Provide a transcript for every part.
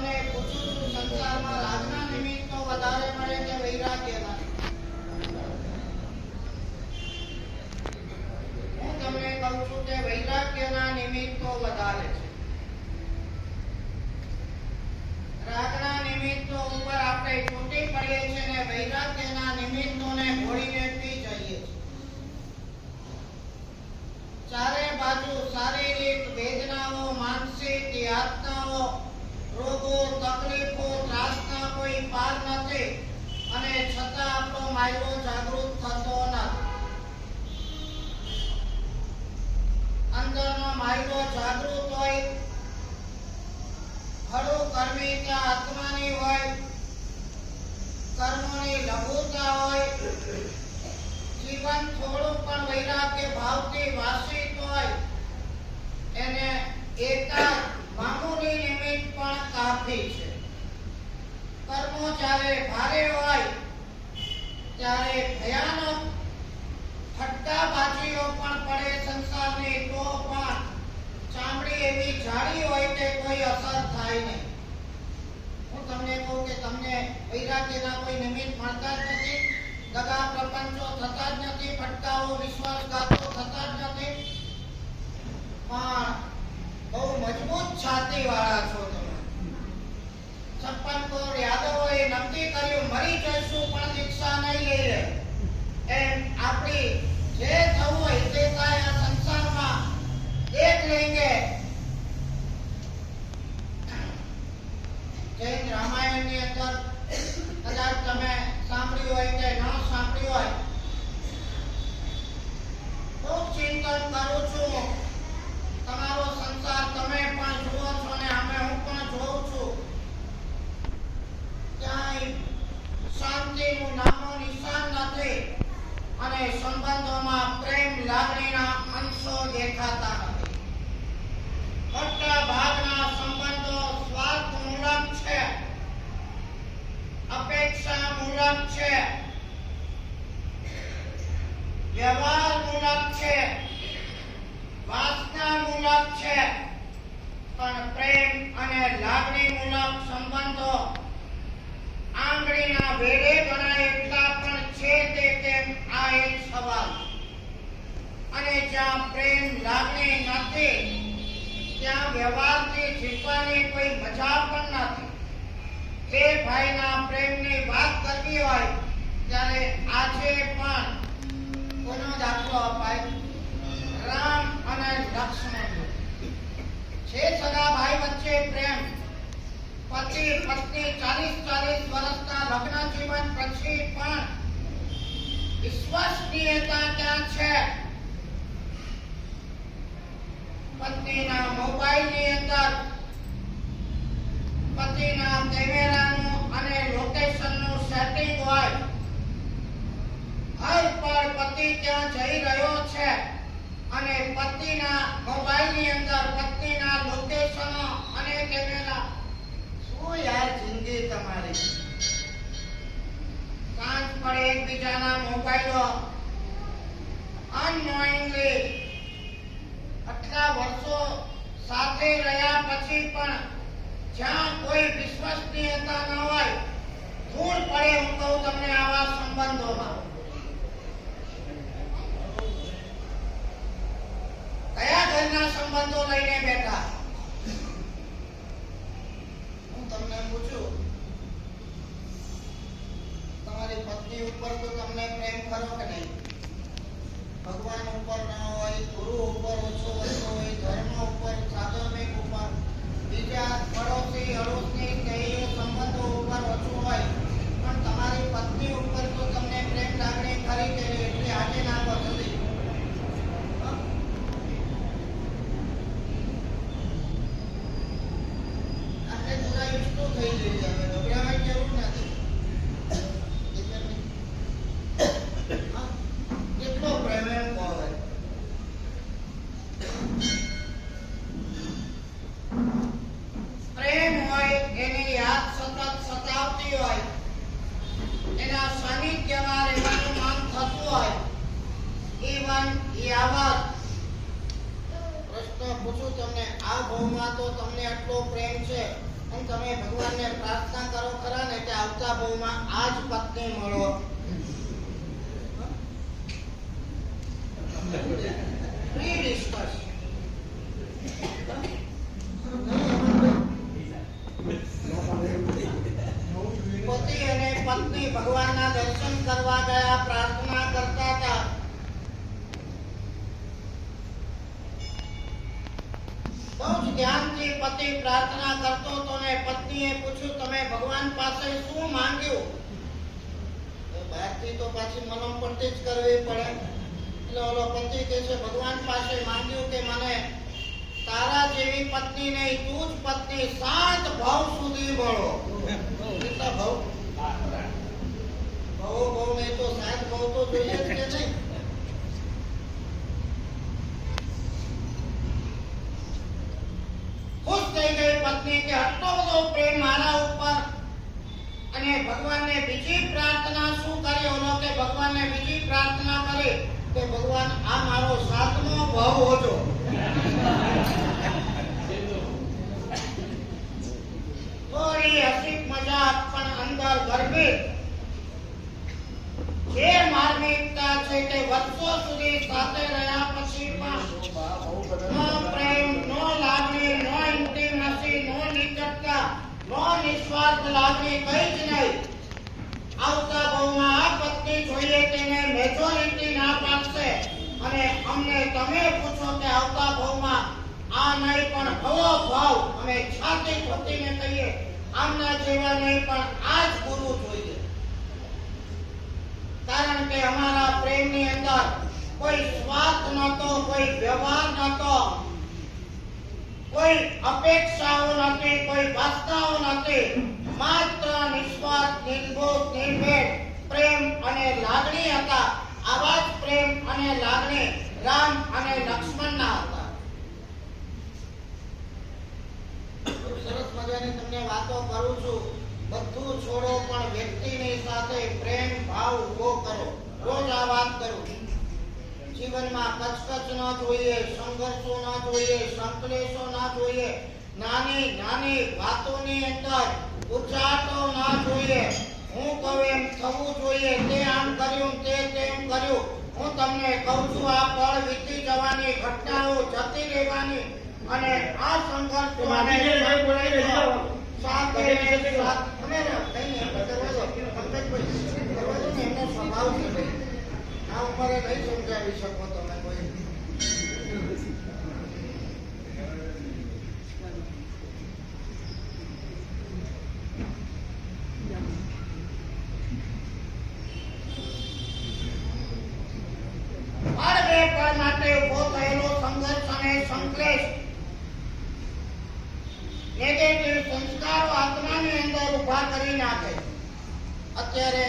તમને પૂછું છું, સંસારમાં રાગના નિમિત્તો વધારે મળે કે વૈરાગ્યના? હું તમને કહું છું કે વૈરાગ્યના નિમિત્તો વધારે છે. રાગના નિમિત્તો ઉપર આપણે તૂટી પડીએ છીએ ને વૈરાગ્યના નિમિત્તોને ભોળીને પી જઈએ છીએ. ચારે બાજુ શારીરિક વેદનાઓ, માનસિક યાતનાઓ, રોગો, તકલીફો, ત્રાસના કોઈ પાર નથી અને છતાં આપણો માયલો જાગૃત થતો નથી. અંદરનો માયલો જાગૃત હોય, હળુ કર્મી ત્યાં આત્માની હોય, કર્મોની લઘુતા હોય, જીવન થોડું પણ વૈરાગ્ય ભાવથી વાસિત હોય, એને એકાદ મામૂલી નિમિત્ત પણ કાફી છે. કર્મો જ્યારે ભારે હોય ત્યારે ભયાનક ફટકાબાજીઓ પણ પડે સંસારની, તો પણ ચામડી એવી જાડી હોય કે કોઈ અસર થાય નહીં. હું તમને કહું કે તમને વૈરાગ્યના કોઈ નિમિત્ત મળતા જ નથી, દગા પ્રપંચો થતા જ નથી, ફટકાઓ વિશ્વાસઘાતો થતા જ નથી, પણ બહુ મજબૂત છાતી વાળા છો તમે. 56 કરોડ યાદવોએ નક્કી કર્યું મરી જઈશું પણ દીક્ષા નહીં લઈએ. એમ આપણી જે થવું હોય તે થાય, આ સંસારમાં દેખ લેંગે. જૈન રામાયણની અંદર કદાચ તમે સાંભળ્યું હોય કે ન સાંભળ્યું હોય, ખૂબ ચિંતન કરું છું. તમારો સંસાર તમે પણ જુઓ છો ને અમે હું પણ જોઉં છું. ક્યાંય શાંતિનું નામો નિશાન નથી અને સંબંધોમાં પ્રેમ લાગણીના અંશો દેખાતા નથી. મોટા ભાગના સંબંધો સ્વાર્થમૂલક છે, અપેક્ષામૂલક છે, વ્યવહારમૂલક છે, વાસનામૂલક છે, પણ પ્રેમ અને લાગણીમૂલક સંબંધો આંગળીના વેઢે ગણાય એટલા પણ છે તે કેમ, આ એક સવાલ. અને જ્યાં પ્રેમ લાગણી નથી ત્યાં વ્યવહારથી જીવવાની કોઈ મજા પણ નથી. બે ભાઈના પ્રેમની વાત કરવી હોય ત્યારે આજે પણ કોનો દાખલો અપાય? રામ અને લક્ષ્મણ છે. સગા ભાઈ વચ્ચે પ્રેમ, પતિ પત્ની 40 વર્ષના લગ્ન જીવન પછી પણ વિશ્વસનીયતા ક્યાં છે? પત્નીના મોબાઈલની અંદર પતિના કેમેરાનું અને લોકેશનનું સેટિંગ હોય, હર પર પતિ ક્યાં જઈ રહ્યો છે અને પતિના મોબાઈલની અંદર પત્નીના લોકેશનો અને કેમેરા. શું યાર જિંદગી તમારી! સાંજ પડે એકબીજાના મોબાઈલો અનનોઇંગલી, આટલા વર્ષો સાથે રહ્યા પછી પણ જ્યાં કોઈ વિશ્વસનીયતા ન હોય, ધૂળ પડે. હું કહું તમને આવા સંબંધોમાં કયા ઘરના સંબંધો લઈને બેઠા? હું તમને પૂછું, તમારી પત્ની ઉપર તો તમને પ્રેમ ખરો કે નહીં? ભગવાન ઉપર ન હોય, ગુરુ ઉપર ઓછો વધતો હોય, ધર્મ ઉપર, સાધર્મિક ઉપર, બીજા પડોશી અડોશી કઈ સંબંધો ઉપર ઓછું હોય, પણ તમારી પત્ની ઉપર તો તમને પ્રેમ લાગણી ખરી કે એટલી આજે ના પહોંચતી. આપણે થોડા યુસ્ટ થઈ જઈએ, ગભરાવાની જરૂર નથી. કેટલો પ્રેમ એમ કહે. પ્રેમ હોય એની યાદ સતત સતાવતી હોય, એના સાનિધ્યમાં રહેવાનું મન થતું હોય, ઈવન યાવત. પ્રશ્ન પૂછું તમને, આ ભાવમાં તો તમને આટલો પ્રેમ છે, હું તમે ભગવાનને પ્રાર્થના કરો ખરા ને કે આવતા ભાવમાં આ જ પત્ની મળો. Pre-discuss. પતિ અને પત્ની ભગવાનના દર્શન કરવા ગયા, પ્રાર્થના કરતા હતા. બહુ જ ધ્યાનથી પતિ પ્રાર્થના કરતો હતો ને પત્નીએ પૂછ્યું, તમે ભગવાન પાસે શું માંગ્યું? બહારથી તો પાછી મનમ પડતી જ કરવી પડે. એટલે ઓલો પતિ કહે છે, ભગવાન પાસે માંગ્યું કે મને તારા જેવી પત્ની નહીં, તું જ પત્ની 7 ભાવ સુધી મળો. કેટલા ભાવ? ભાવ નહીં તો 7 ભાવ તો જોઈએ જ કે નહીં. ખુશ થઈ ગઈ પત્ની કે આટલો બધો પ્રેમ મારા ઉપર. અને ભગવાનને બીજી પ્રાર્થના શું કરી? ઓલો કે ભગવાનને બીજી પ્રાર્થના કરી કે ભગવાન આ મારો 7મો ભાવ હોજો. થોડી હસી મજાક પણ અંદર ગર્ભિત. જે માર્મિકતા છે તે વર્ષો સુધી સાથે રહ્યા પછી પણ નો પ્રેમ, નો લાગણી, નો ઇન્ટિમસી, નો નિકટતા, નો નિસ્વાર્થ લાગણી, કઈ જ નહીં. આવતા ભાવમાં આ પત્ની જોઈએ તેને મેજોરિટી ના પાડશે અને અમને તમે પૂછો કે આવતા ભાવમાં આ નહીં પણ ભવો ભાવ અમે છાતી ઠોકીને કહીએ આમના જેવા નહીં પણ આ જ ગુરુ જોઈએ. કારણ કે અમારા પ્રેમની અંદર કોઈ સ્વાર્થ નહોતો, કોઈ વ્યવહાર નહોતો, કોઈ અપેક્ષાઓ નથી, કોઈ વાસનાઓ નથી. માત્ર નિસ્વાર્થ, નિર્દોષ, નિર્ભેદ પ્રેમ અને લાગણી હતા. આવા જ પ્રેમ અને લાગણી રામ અને લક્ષ્મણના હતા. સરસ મજાની તમને વાતો કરું છું. બધું છોડો પણ વ્યક્તિની સાથે પ્રેમ ભાવ ઉભો કરો. રોજ આ વાત કરું. જીવનમાં કચકચ ન જોઈએ, સંઘર્ષો ન જોઈએ, સંકલેશો ન જોઈએ, નાની નાની વાતોની અંદર ઉચાટો ન જોઈએ. હું કહું એમ થવું જોઈએ. તે આમ કર્યું, તે તેમ કર્યું. હું તમને કહું છું આ પળ વીતી જવાની, ઘટનાઓ જતી રહેવાની અને આ સંઘર્ષો અને એમનો સ્વભાવ છે. આ ઉંમરે નહીં સમજાવી શકો તમે કોઈ. માટે ઉભો થયેલો સંઘર્ષ અને સંકલેશ, નેગેટિવ સંસ્કારો આત્માની અંદર ઉભા કરી નાખે. અત્યારે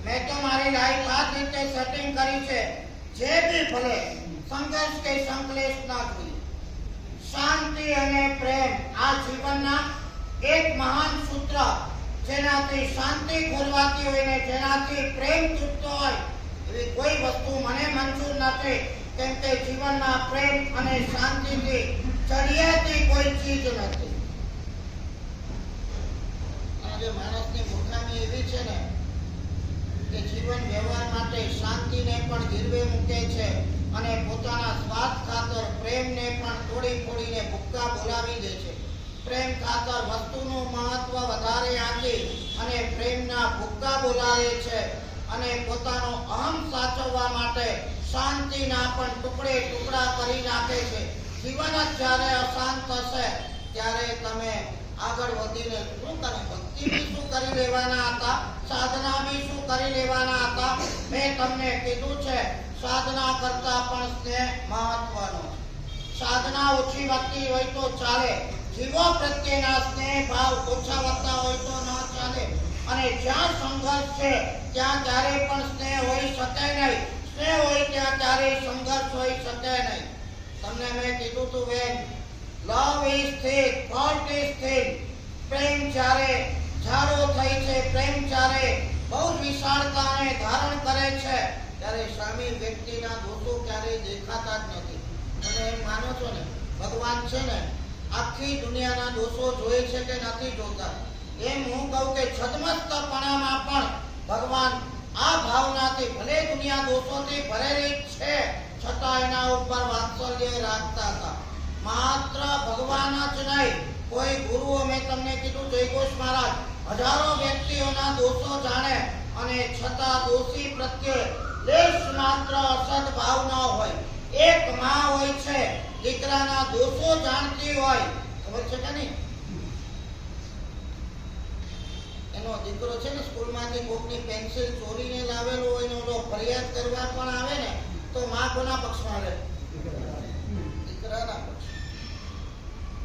મેં તો મારી લાઈફ આ રીતે સેટિંગ કરી છે, જે બી ભલે સંઘર્ષ કે સંકલેશ ના જોઈએ. શાંતિ અને પ્રેમ આ જીવનના એક મહાન સૂત્ર, જેનાથી શાંતિ ખોરવાતી હોય ને જેનાથી પ્રેમ તૂટતો હોય એવી કોઈ વસ્તુ મને મંજૂર નથી. કેમ કે જીવનમાં પ્રેમ અને શાંતિથી ચડિયાતી કોઈ ચીજ નથી. આજે માણસની મૂર્ખામી એવી છે ને કે જીવન વ્યવહાર માટે શાંતિને પણ ગીરવે મૂકે છે અને પોતાના સ્વાર્થ ખાતર પ્રેમને પણ તોડી ફોડીને ભૂક્કા બોલાવી દે છે. પ્રેમ ખાતર વસ્તુનું મહત્વ વધારે આપી અને પ્રેમના ભૂક્કા બોલાવે છે અને પોતાનો અહમ સાચવવા માટે શાંતિના પણ ટુકડે ટુકડા કરી નાખે છે. જીવન જ જ્યારે અશાંત થશે ત્યારે તમે આગળ વધીને શું કરે? ભક્તિ બી શું કરી લેવાના હતા, સાધના બી શું કરી લેવાના હતા. મેં તમને કીધું છે સાધના કરતા પણ સ્નેહ મહત્વનો છે. સાધના ઓછી વધતી હોય તો ચાલે, જીવો પ્રત્યેના સ્નેહ ભાવ ઓછા વધતા હોય તો ન ચાલે. અને જ્યાં સંઘર્ષ છે ત્યાં ક્યારે પણ સ્નેહ હોઈ શકે નહીં. સ્નેહ હોય ત્યાં ક્યારે સંઘર્ષ હોઈ શકે નહીં. તમને મેં કીધું તું બેન, love is thick, thought is thick. પ્રેમ જ્યારે ઝાડો થઈ છે, પ્રેમ જ્યારે બહુ વિશાળતાને ધારણ કરે છે ત્યારે સામી વ્યક્તિના દોષો ક્યારેય દેખાતા જ નથી. અને એમ માનો છો ને ભગવાન છે ને આખી દુનિયાના દોષો જોઈ છે કે નથી જોતા? એમ હું કહું કે છદ્મસ્તપણામાં પણ ભગવાન આ ભાવનાથી ભલે દુનિયા દોષોથી ભરેલી છે છતાં એના ઉપર વાત્સલ્ય રાખતા હતા. માત્ર ભગવાન જ નહીં, કોઈ ગુરુઓ, મેં તમને કીધું જયઘોષ મહારાજ હજારો વ્યક્તિઓના દોષો જાણે અને છતાં દોષી પ્રત્યે લેશ માત્ર અસદ ભાવ ન હોય. એક માં હોય છે, દીકરાના દોષો જાણતી હોય, ખબર છે કે નહીં? એનો દીકરો છે ને સ્કૂલમાંથી કોકની પેન્સિલ ચોરીને લાવેલો હોય ને ઓલો ફરિયાદ કરવા પણ આવે ને તો માં કોના પક્ષમાં રહે? દીકરાના પક્ષ.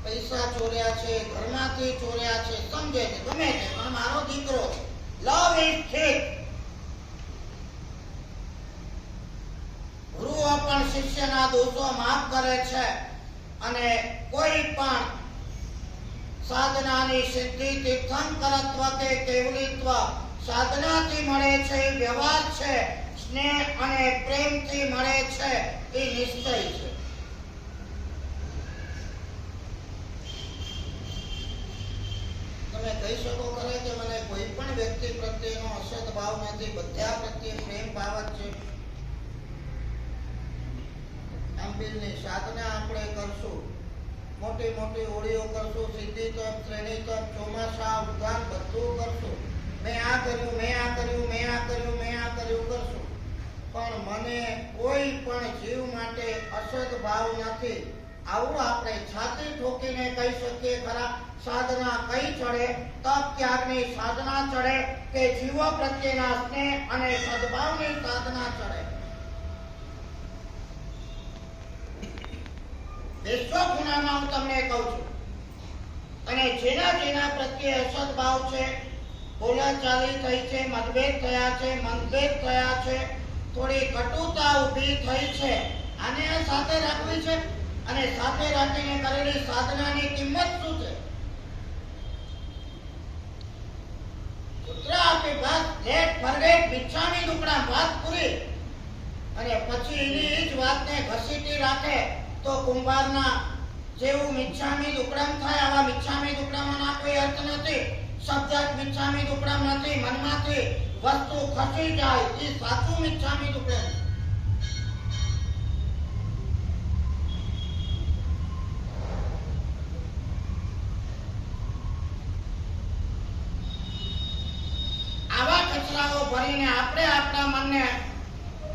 પૈસા ચોર્યા છે, ઘરમાંથી ચોર્યા છે, સમજે છે ગમે તે, પણ મારો દીકરો છે. Love is thick. ગુરુઓ પણ શિષ્યના દોષો માફ કરે છે અને કોઈ પણ સાધનાની સિદ્ધિ તીર્થંકરત્વ કે કેવલિત્વ સાધનાથી મળે છે, વ્યવહાર છે, સ્નેહ અને પ્રેમથી મળે છે, એ નિશ્ચય છે. તમે કહી શકો ખરે કે મને કોઈ પણ વ્યક્તિ પ્રત્યેનો અસદ ભાવ નથી, બધા પ્રત્યે પ્રેમ ભાવ જ છે. આંબિલની સાધના આપણે કરશું, મોટી મોટી ઓળીઓ કરશું, સિદ્ધિ તપ, શ્રેણી તપ, ચોમાસા, ઉદ્ધાન બધું કરશું. મેં આ કર્યું, મેં આ કર્યું, મેં આ કર્યું, મેં આ કર્યું કરશું, પણ મને કોઈ પણ જીવ માટે અસદ ભાવ નથી. આવું આપણે છાતી ઠોકીને કહી શકીએ ખરા? સાધના કઈ ચડે? તપ ત્યાગની સાધના ચડે કે જીવો પ્રત્યેના સ્નેહ અને સદભાવની સાધના ચડે? વિશ્વગુણામાં હું તમને કહું છું, અને જેના જેના પ્રત્યે અસદ ભાવ છે, બોલાચાલી થઈ છે, મતભેદ થયા છે, મનભેદ થયા છે, થોડી કટુતા ઊભી થઈ છે, આને સાથે રાખવી છે અને સાથે રાખીને કરેલી સાધનાની કિંમત શું છે? સૂત્ર આપી બસ લેટ ફરગેટ મિચ્છામી દુક્કડમ, વાત પૂરી. અને પછી એની જ વાતને ઘસીટી રાખે તો કુંભારના જેવું મિચ્છામી દુક્કડમ થાય. આવા મિચ્છામી દુક્કડમના કોઈ અર્થ નથી. શબ્દ મિચ્છામી દુક્કડમ નથી, મનમાંથી વસ્તુ ખસી જાય એ સાચું મિચ્છામી દુક્કડમ. આવા કચરાઓ ભરીને આપણે આપણા મનને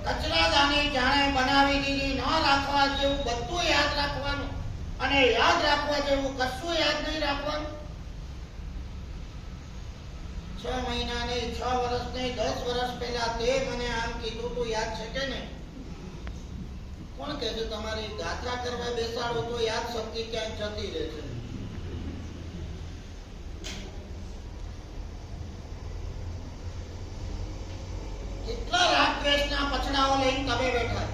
કચરાદાની જાણે બનાવી દીધી. ન રાખવા જેવું બધું યાદ રાખવાનું અને યાદ રાખવા જેવું કશું યાદ નહીં રાખવાનું. 6 મહિના નહીં, 6 વર્ષ નહીં, 10 વર્ષ પહેલા તે મને આમ કીધું તું, યાદ છે કે નહીં? કોણ કહે છે? તમારી ગાથા કરવા બેસાડો તો યાદ શક્તિ ક્યાંક જતી રહે છે. કેટલા રાગદ્વેષના પછડાઓ લઈને તમે બેઠા.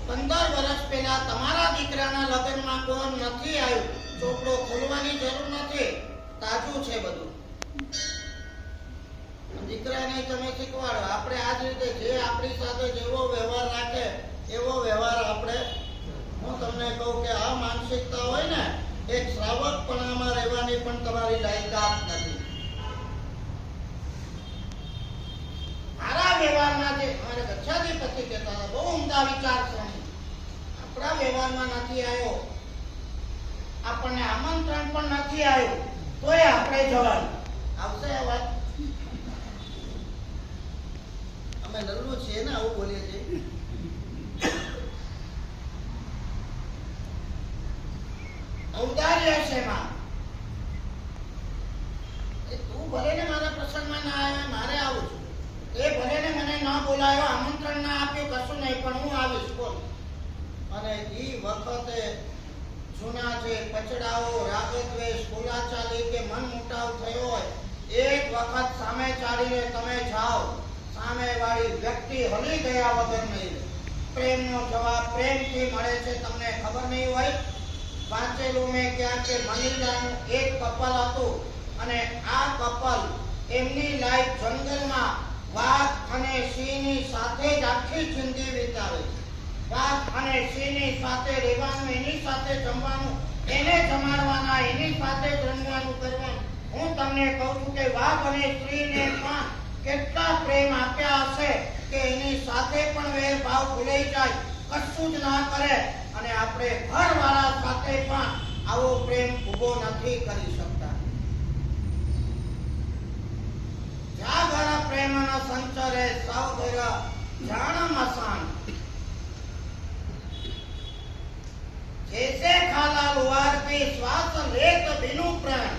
15 વર્ષ પહેલા તમારા દીકરાના લગ્નમાં કોણ નથી આવ્યું? ચોપડો ખોલવાની જરૂર નથી, તાજું છે બધું. દીકરાને તમે શીખવાડો. આપણે આ જ રીતે જે આપણી સાથે જેવો વ્યવહાર રાખે એવો વ્યવહાર આપણે. હું તમને કહું કે આ માનસિકતા હોય ને, એક શ્રાવકપણામાં રહેવાની પણ તમારી લાયકાત નથી. મારા વ્યવહારમાં જે અમારે ગચ્છાધિપતિ કહેતા હતા, બહુ ઉમદા વિચાર છે, આપણા વ્યવહારમાં નથી આવ્યો, આપણને આમંત્રણ પણ નથી આવ્યું, તોય આપણે જવાનું. આવશે આ વાત? અમે લલ્લુ છીએ ને, આવું બોલીએ છીએ. ઔદાર્ય છે માં. તું ભલે ને મારા પ્રસંગમાં ના આવે, મારે આવું છું. એ ભલે ને મને ન બોલાયો, આમંત્રણ ના આપ્યું, કશું નહીં, પણ હું આવીશ. બોલ. અને એ વખતે જૂના જે પછડાઓ, રાગદ્વેષ, બોલાચાલી કે મન મુટાવ થયો હોય, એક વખત સામે ચાલીને તમે જાઓ, સામે વાળી વ્યક્તિ હલી ગયા વગર નહીં. પ્રેમનો જવાબ પ્રેમથી મળે છે. તમને ખબર નહીં હોય, વાંચેલું મેં ક્યાં કે મનીલાનું એક કપલ હતું અને આ કપલ એમની લાઈફ જંગલમાં વાઘ અને સિંહની સાથે જ આખી જિંદગી વિતાવે છે. વાઘ અને સિંહની સાથે રહેવાનું, એની સાથે જમવાનું, એને જમાડવાના, એની સાથે જ રમવાનું કરવાનું. હું તમને કહું છું કે વાઘ અને સ્ત્રીને પણ કેટલા પ્રેમ આપ્યા હશે કે એની સાથે પણ વેર ભાવ ભૂલાઈ જાય, કશું જ ના કરે. અને આપણે ઘરવાળા સાથે પણ આવો પ્રેમ ઉભો નથી કરી શકતા. જાગર પ્રેમનો સંચરે સૌ ઘર જાણ મસાણ. जैसे खाला लोहार पे श्वास लेत बिनु प्राण.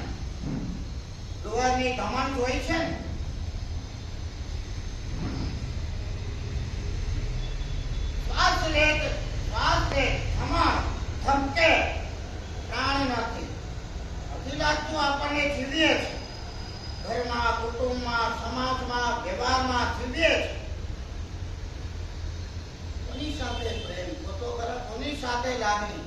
લોહારની કમાન જોઈ છે ને? શ્વાસ લેત કમાન થમકે પ્રાણ નથી. હજી લાગતું આપણને જીવીએ છે, ઘરમાં, કુટુંબમાં, સમાજમાં, વ્યવહારમાં જીવીએ છે. કોની સાથે પ્રેમ, કોની સાથે લાગણી?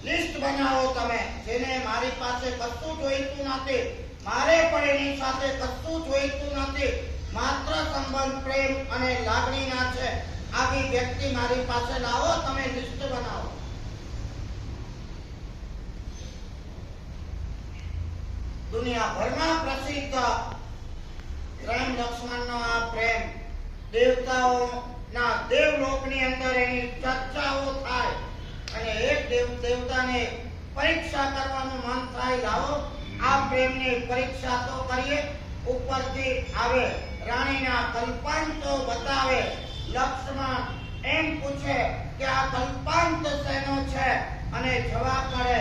લિસ્ટ બનાવો તમે, જેને મારી પાસે કશું જોઈતું નથી, મારે પણ એની સાથે કશું જોઈતું નથી, માત્ર સંબંધ પ્રેમ અને લાગણીના છે, આવી વ્યક્તિ મારી પાસે લાવો. તમે લિસ્ટ બનાવો. દુનિયાભરમાં પ્રસિદ્ધ રામ લક્ષ્મણનો આ પ્રેમ, દેવતાઓના દેવલોકની અંદર એની ચર્ચાઓ થાય અને એક દેવતાને પરીક્ષા કરવાનું મન થાય. લાવો આ પ્રેમની પરીક્ષા તો કરીએ. ઉપરથી આવે, રાણીના કલ્પાંત તો બતાવે. લક્ષ્મણ એમ પૂછે કે આ કલ્પાંત શેનો છે? અને જવાબ મળે,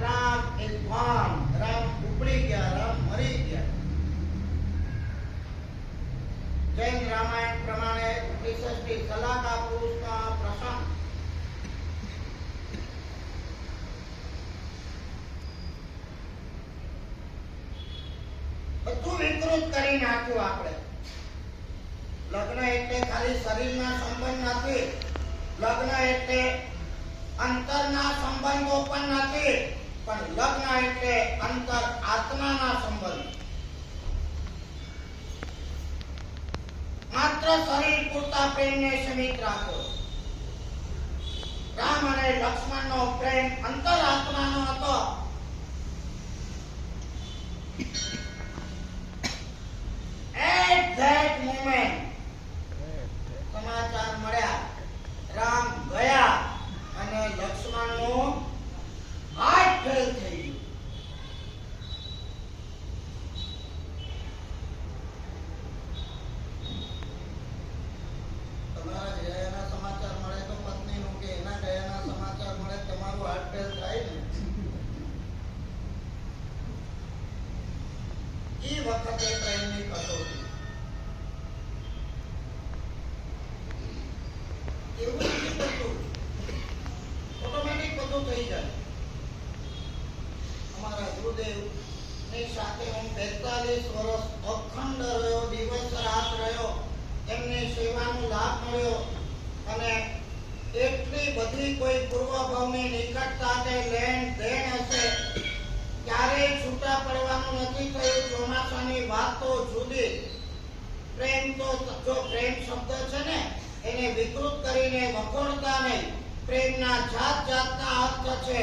રામ ઇઝ ગોન. રામ ઉપડી ગયા, રામ મરી ગયા. જૈન રામાયણ પ્રમાણે 63 સલાકા પુરુષનો આ પ્રસંગ. બધું વિકૃત કરી નાખ્યું આપણે. લગ્ન એટલે ખાલી શરીરના સંબંધ નથી, લગ્ન એટલે અંતરના સંબંધો પણ નથી, પણ લગ્ન એટલે અંતર આત્માના સંબંધ. માત્ર શરીર પૂરતા પ્રેમને સીમિત રાખો. રામ અને લક્ષ્મણનો પ્રેમ અંતર આત્માનો હતો. At that moment સમાચાર મળ્યા, રામ ગયા અને લક્ષ્મણનું હાર્ટ ફેલ થઈ ગયું. તમારા ગયાના સમાચાર મળે તો પત્નીનું, કે એના ગયાના સમાચાર મળે તમારું હાર્ટ ફેલ થાય ને. એ વખતે પ્રેમની કસોટી. એવું નથી થતું, ઓટોમેટિક બધું થઈ જાય. અમારા ગુરુદેવની સાથે હું 45 વર્ષ અખંડ રહ્યો, દિવસ રાત રહ્યો, એમની સેવાનો લાભ મળ્યો. અને એટલી બધી કોઈ પૂર્વભાવની નિકટતા કે લેણ દેણ હશે, ક્યારેય છૂટા પડવાનું નથી થયું. ચોમાસાની વાત તો જુદી. પ્રેમ તો, જો પ્રેમ શબ્દ છે ને, એને વિકૃત કરીને વખોડતા નહીં. પ્રેમના જાત જાતના અર્થ છે.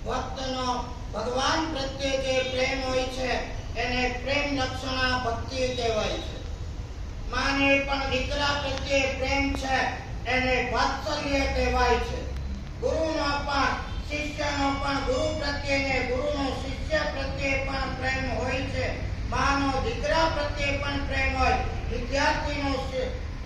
ભક્તનો ભગવાન પ્રત્યે જે પ્રેમ હોય છે એને પ્રેમ લક્ષણા ભક્તિ કહેવાય છે. માને પણ દીકરા પ્રત્યે પ્રેમ છે, એને વાત્સલ્ય કહેવાય છે. ગુરુનો પણ, શિષ્યનો પણ ગુરુ પ્રત્યે ને ગુરુનો શિષ્ય પ્રત્યે પણ પ્રેમ હોય છે. માનો દીકરા પ્રત્યે પણ પ્રેમ હોય, વિદ્યાર્થીનો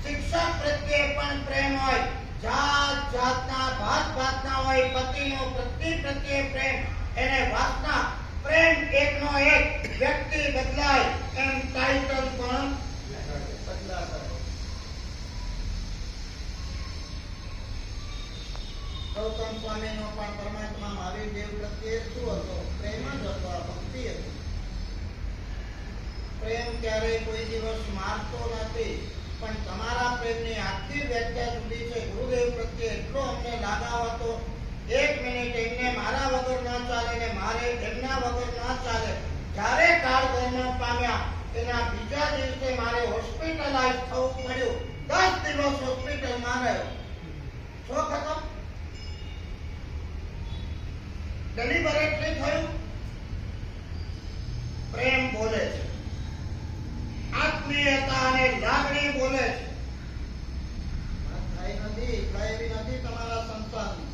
શિક્ષક પ્રત્યે પણ પ્રેમ હોય. જાત જાતના ભાત ભાતના હોય. પતિનો પત્ની પ્રત્યે પ્રેમ, એને વાસના. પ્રેમ એકનો એક, વ્યક્તિ બદલાય એમ ટાઇટલ પણ બદલાશે. ગૌતમ સ્વામીનો પણ પરમાત્મા મહાવીર દેવ પ્રત્યે શું હતો? પ્રેમ જ હતો, ભક્તિ હતી. પ્રેમ ક્યારેય કોઈ દિવસ મારતો નથી, પણ તમારા પ્રેમની આખી વ્યાખ્યા જુદી છે. ગુરુદેવ પ્રત્યે એટલો અમને લાગાવ હતો. 1 મિનિટ એમને મારા વગર ન ચાલે ને મારે એમના વગર ન ચાલે. જ્યારે કાળ ધર્મ પામ્યા એના બીજા દિવસે મારે હોસ્પિટલાઇઝ થવું પડ્યું. 10 દિવસ હોસ્પિટલમાં રહ્યો. શોખ હતો. ડેલિબરેટલી થયું? પ્રેમ બોલે છે, આત્મીયતા અને લાગણી બોલે છે. થઈ નથી, કઈ નથી તમારા સંસારની.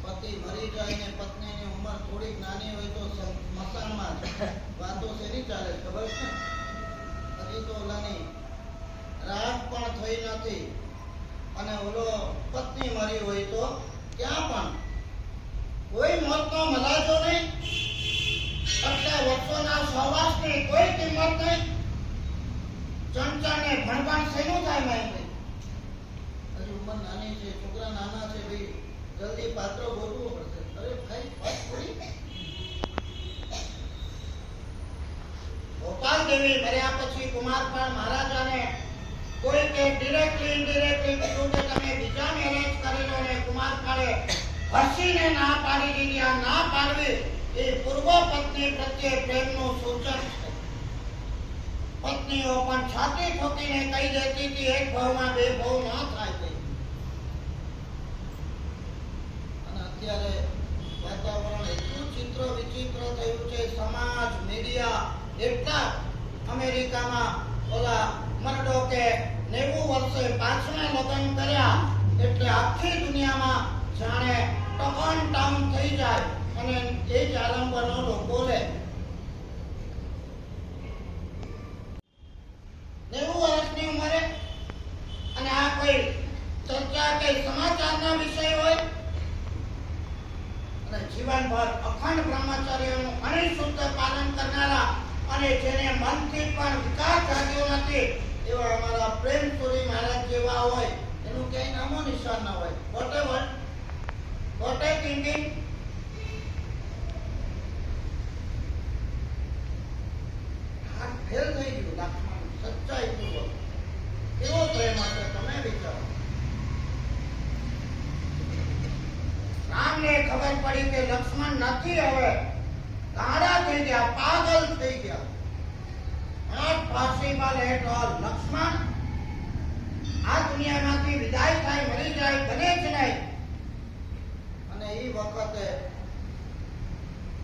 પતિ મરી જાય ને પત્નીની ઉંમર થોડીક નાની હોય તો સ્મશાનમાં વાતો શેની ચાલે ખબર છે? હજી તો ઓલાની રાત પણ થઈ નથી અને ઓલો પત્ની મરી હોય તો ક્યાં પણ કોઈ મોતનો મલાજો નહીં. આટલા વર્ષોના સહવાસની કોઈ કિંમત નહીં. ચંચળને ભણવાન શેનું થાય માહિતી? હજી ઉંમર નાની છે, છોકરા નાના છે, ભાઈ જલ્દી પાત્ર ગોતવું પડશે. અરે ભાઈ વાત થોડી. ગોપાલ દેવી મર્યા પછી કુમારપાળ મહારાજાને કોઈ કે ડિરેક્ટલી ઇનડિરેક્ટલી કીધું કે તમે બીજા મેરેજ કરી લો ને કુમારપાળે હસીને ના પાડી દીધી. આ ના પાડવી એ પૂર્વ પત્ની પ્રત્યે પ્રેમનું સૂચક છે. પત્નીઓ પણ છાતી ઠોકીને કહી દેતી હતી એક ભાવમાં બે ભાવ ના થાય છે. અને અત્યારે વાતાવરણ એટલું ચિત્ર વિચિત્ર થયું છે. સમાજ, મીડિયા એટલા અમેરિકામાં ઓલા મર્ડોકે 90 વર્ષે 5મા લગ્ન કર્યા એટલે આખી દુનિયામાં જાણે ટોકન ટાઉન થઈ જાય અને એ જ આલંબનો લોકો લે. 90 વર્ષની ઉંમરે અને આ કોઈ ચર્ચા કે સમાચારના વિષય હોય અને જીવનભર અખંડ બ્રહ્મચર્યનું અનિશુદ્ધ પાલન કરનારા અને જેને મનથી પણ વિકાર જાગ્યો નથી એવા અમારા પ્રેમપુરી મહારાજ જેવા હોય એનું ક્યાંય નામો નિશાન ના હોય. વોટ એ થિંકિંગ. હાથ ફેલ થઈ ગયું લક્ષ્મણ સચ્ચાઈ પૂર્વક. કેવો પ્રેમ હશે તમે વિચારો. રામને ખબર પડી કે લક્ષ્મણ નથી, હવે ગાડા થઈ ગયા, પાગલ થઈ ગયા. not possible at all. Lakshman આ દુનિયામાંથી વિદાય થાય, મરી જાય, બને જ નહીં. અને એ વખતે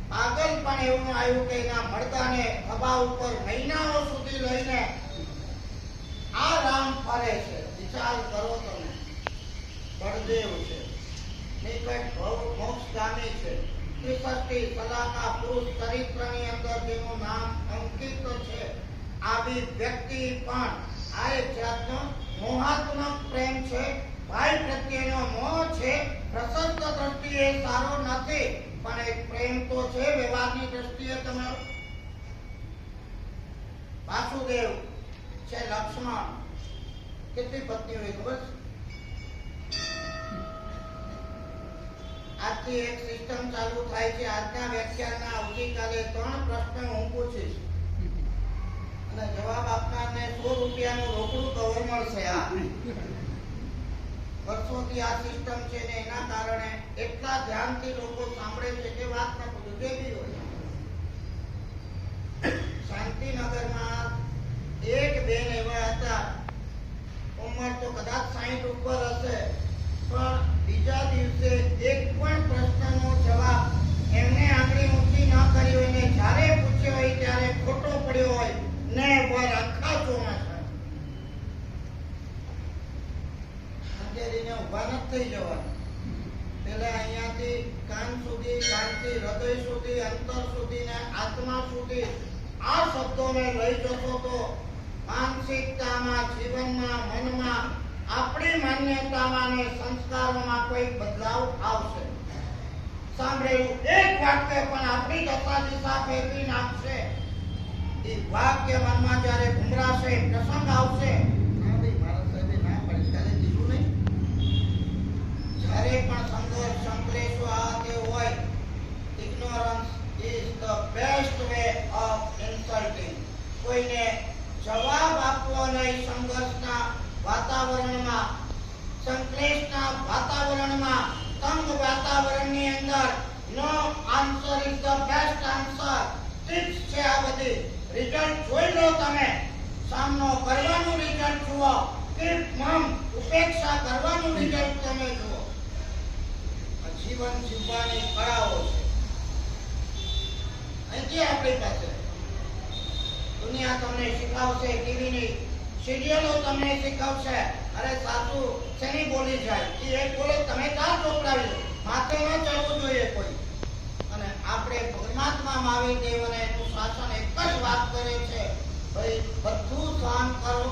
પાગલ પણ એવું આવ્યું કે એના મળદાને ખભા ઉપર મહિનાઓ સુધી લઈને આ રામ ફરે છે. વિચાર કરો તમે. બળદેવ છે, નિકટ ભવ મોક્ષગામી છે, ત્રિશક્તિ સલાકા પુરુષ ચરિત્રની અંદર જેનું નામ અંકિત છે. આવી વ્યક્તિ પણ આ એક જાતનો મોહાત્મક પ્રેમ છે. ભાઈ પ્રત્યેનો મોહ છે. પ્રશસ્ત દ્રષ્ટિએ સારો નથી પણ એક પ્રેમ તો છે વ્યવહારની દ્રષ્ટિએ. તમારો વાસુદેવ છે, લક્ષ્મણ કેટલી પત્ની હોય ખબર છે? આજથી એક સિસ્ટમ ચાલુ થાય છે. આજના વ્યાખ્યાનના આવતીકાલે 3 પ્રશ્ન હું પૂછીશ અને જવાબ આપનારને 100 રૂપિયાનું રોકડું કવર મળશે. આ વર્ષોથી આ સિસ્ટમ છે ને એના કારણે એટલા ધ્યાનથી લોકો સાંભળે છે કે વાત ન પૂછો. જે બી હોય. શાંતિનગરમાં એક બેન એવા હતા, ઉંમર તો કદાચ 60 ઉપર હશે, પણ બીજા દિવસે એક પણ પ્રશ્નનો જવાબ એમને આંગળી ઊંચી ન કરી હોય ને જ્યારે પૂછ્યો હોય ત્યારે ખોટો પડ્યો હોય ને પર આખા ચોમાસા અંધેરીને ઉભા નથી થઈ જવાનું. પેલા અહીંયાથી કાન સુધી, કાનથી હૃદય સુધી, અંતર સુધી ને આત્મા સુધી આ શબ્દોને લઈ જશો તો માનસિકતામાં, જીવનમાં, મનમાં, આપણી માન્યતામાં અને સંસ્કારોમાં કોઈ બદલાવ આવશે. સાંભળેલું એક વાક્ય પણ આપણી દશા દિશા ફેરવી નાખશે. એ વાક્ય મનમાં જ્યારે ઘુમરાશે, પ્રસંગ આવશે, ના ભાઈ મારા સાહેબે ના પડી, ત્યારે કીધું નહીં. જ્યારે પણ સંઘર્ષ, સંકલેશો આ તે હોય, ignorance is the best way of insulting. કોઈને જવાબ આપવો નહીં. સંઘર્ષના વાતાવરણમાં, સંકલેશના વાતાવરણમાં, તંગ વાતાવરણની અંદર no answer is the best answer. Tips છે આ બધી. રિઝલ્ટ જોઈ લો તમે. સામનો કરવાનું રિઝલ્ટ જુઓ. કે ઉપેક્ષા કરવાનું રિઝલ્ટ તમે જુઓ. જીવન જીવવાની કળાઓ છે અહીંથી આપણી પાસે. દુનિયા તમને શીખવશે, ટીવીની સિરિયલો તમને શીખવશે. અરે સાસુ શેની બોલી જાય એ એક બોલે તમે ક્યાં ચોપડાવી લો, માથે ન ચડવું જોઈએ કોઈ. અને આપણે પરમાત્મા મહાવીર અને એનું શાસન એક જ વાત કરે છે, ભાઈ બધું સહન કરો,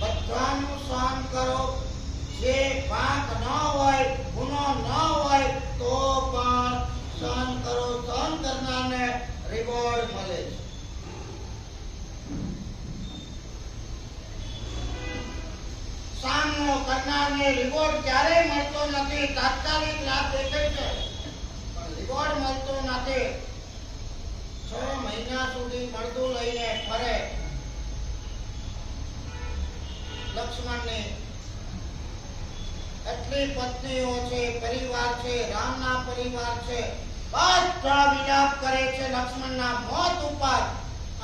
બધાનું સહન કરો. જે વાંક ન હોય, ગુનો ન હોય તો પણ સહન કરો. સહન કરનારને રિવોર્ડ મળે છે. સામનો કરનારને રિવોર્ડ ક્યારેય મળતો નથી. તાત્કાલિક લાભ દેખાય છે પણ રિવોર્ડ મળતો નથી. 6 મહિના સુધી મળતું લઈને ફરે લક્ષ્મણની એટલી પત્નીઓ છે, પરિવાર છે, રામના પરિવાર છે, બધા વિલાપ કરે છે લક્ષ્મણના મોત ઉપર.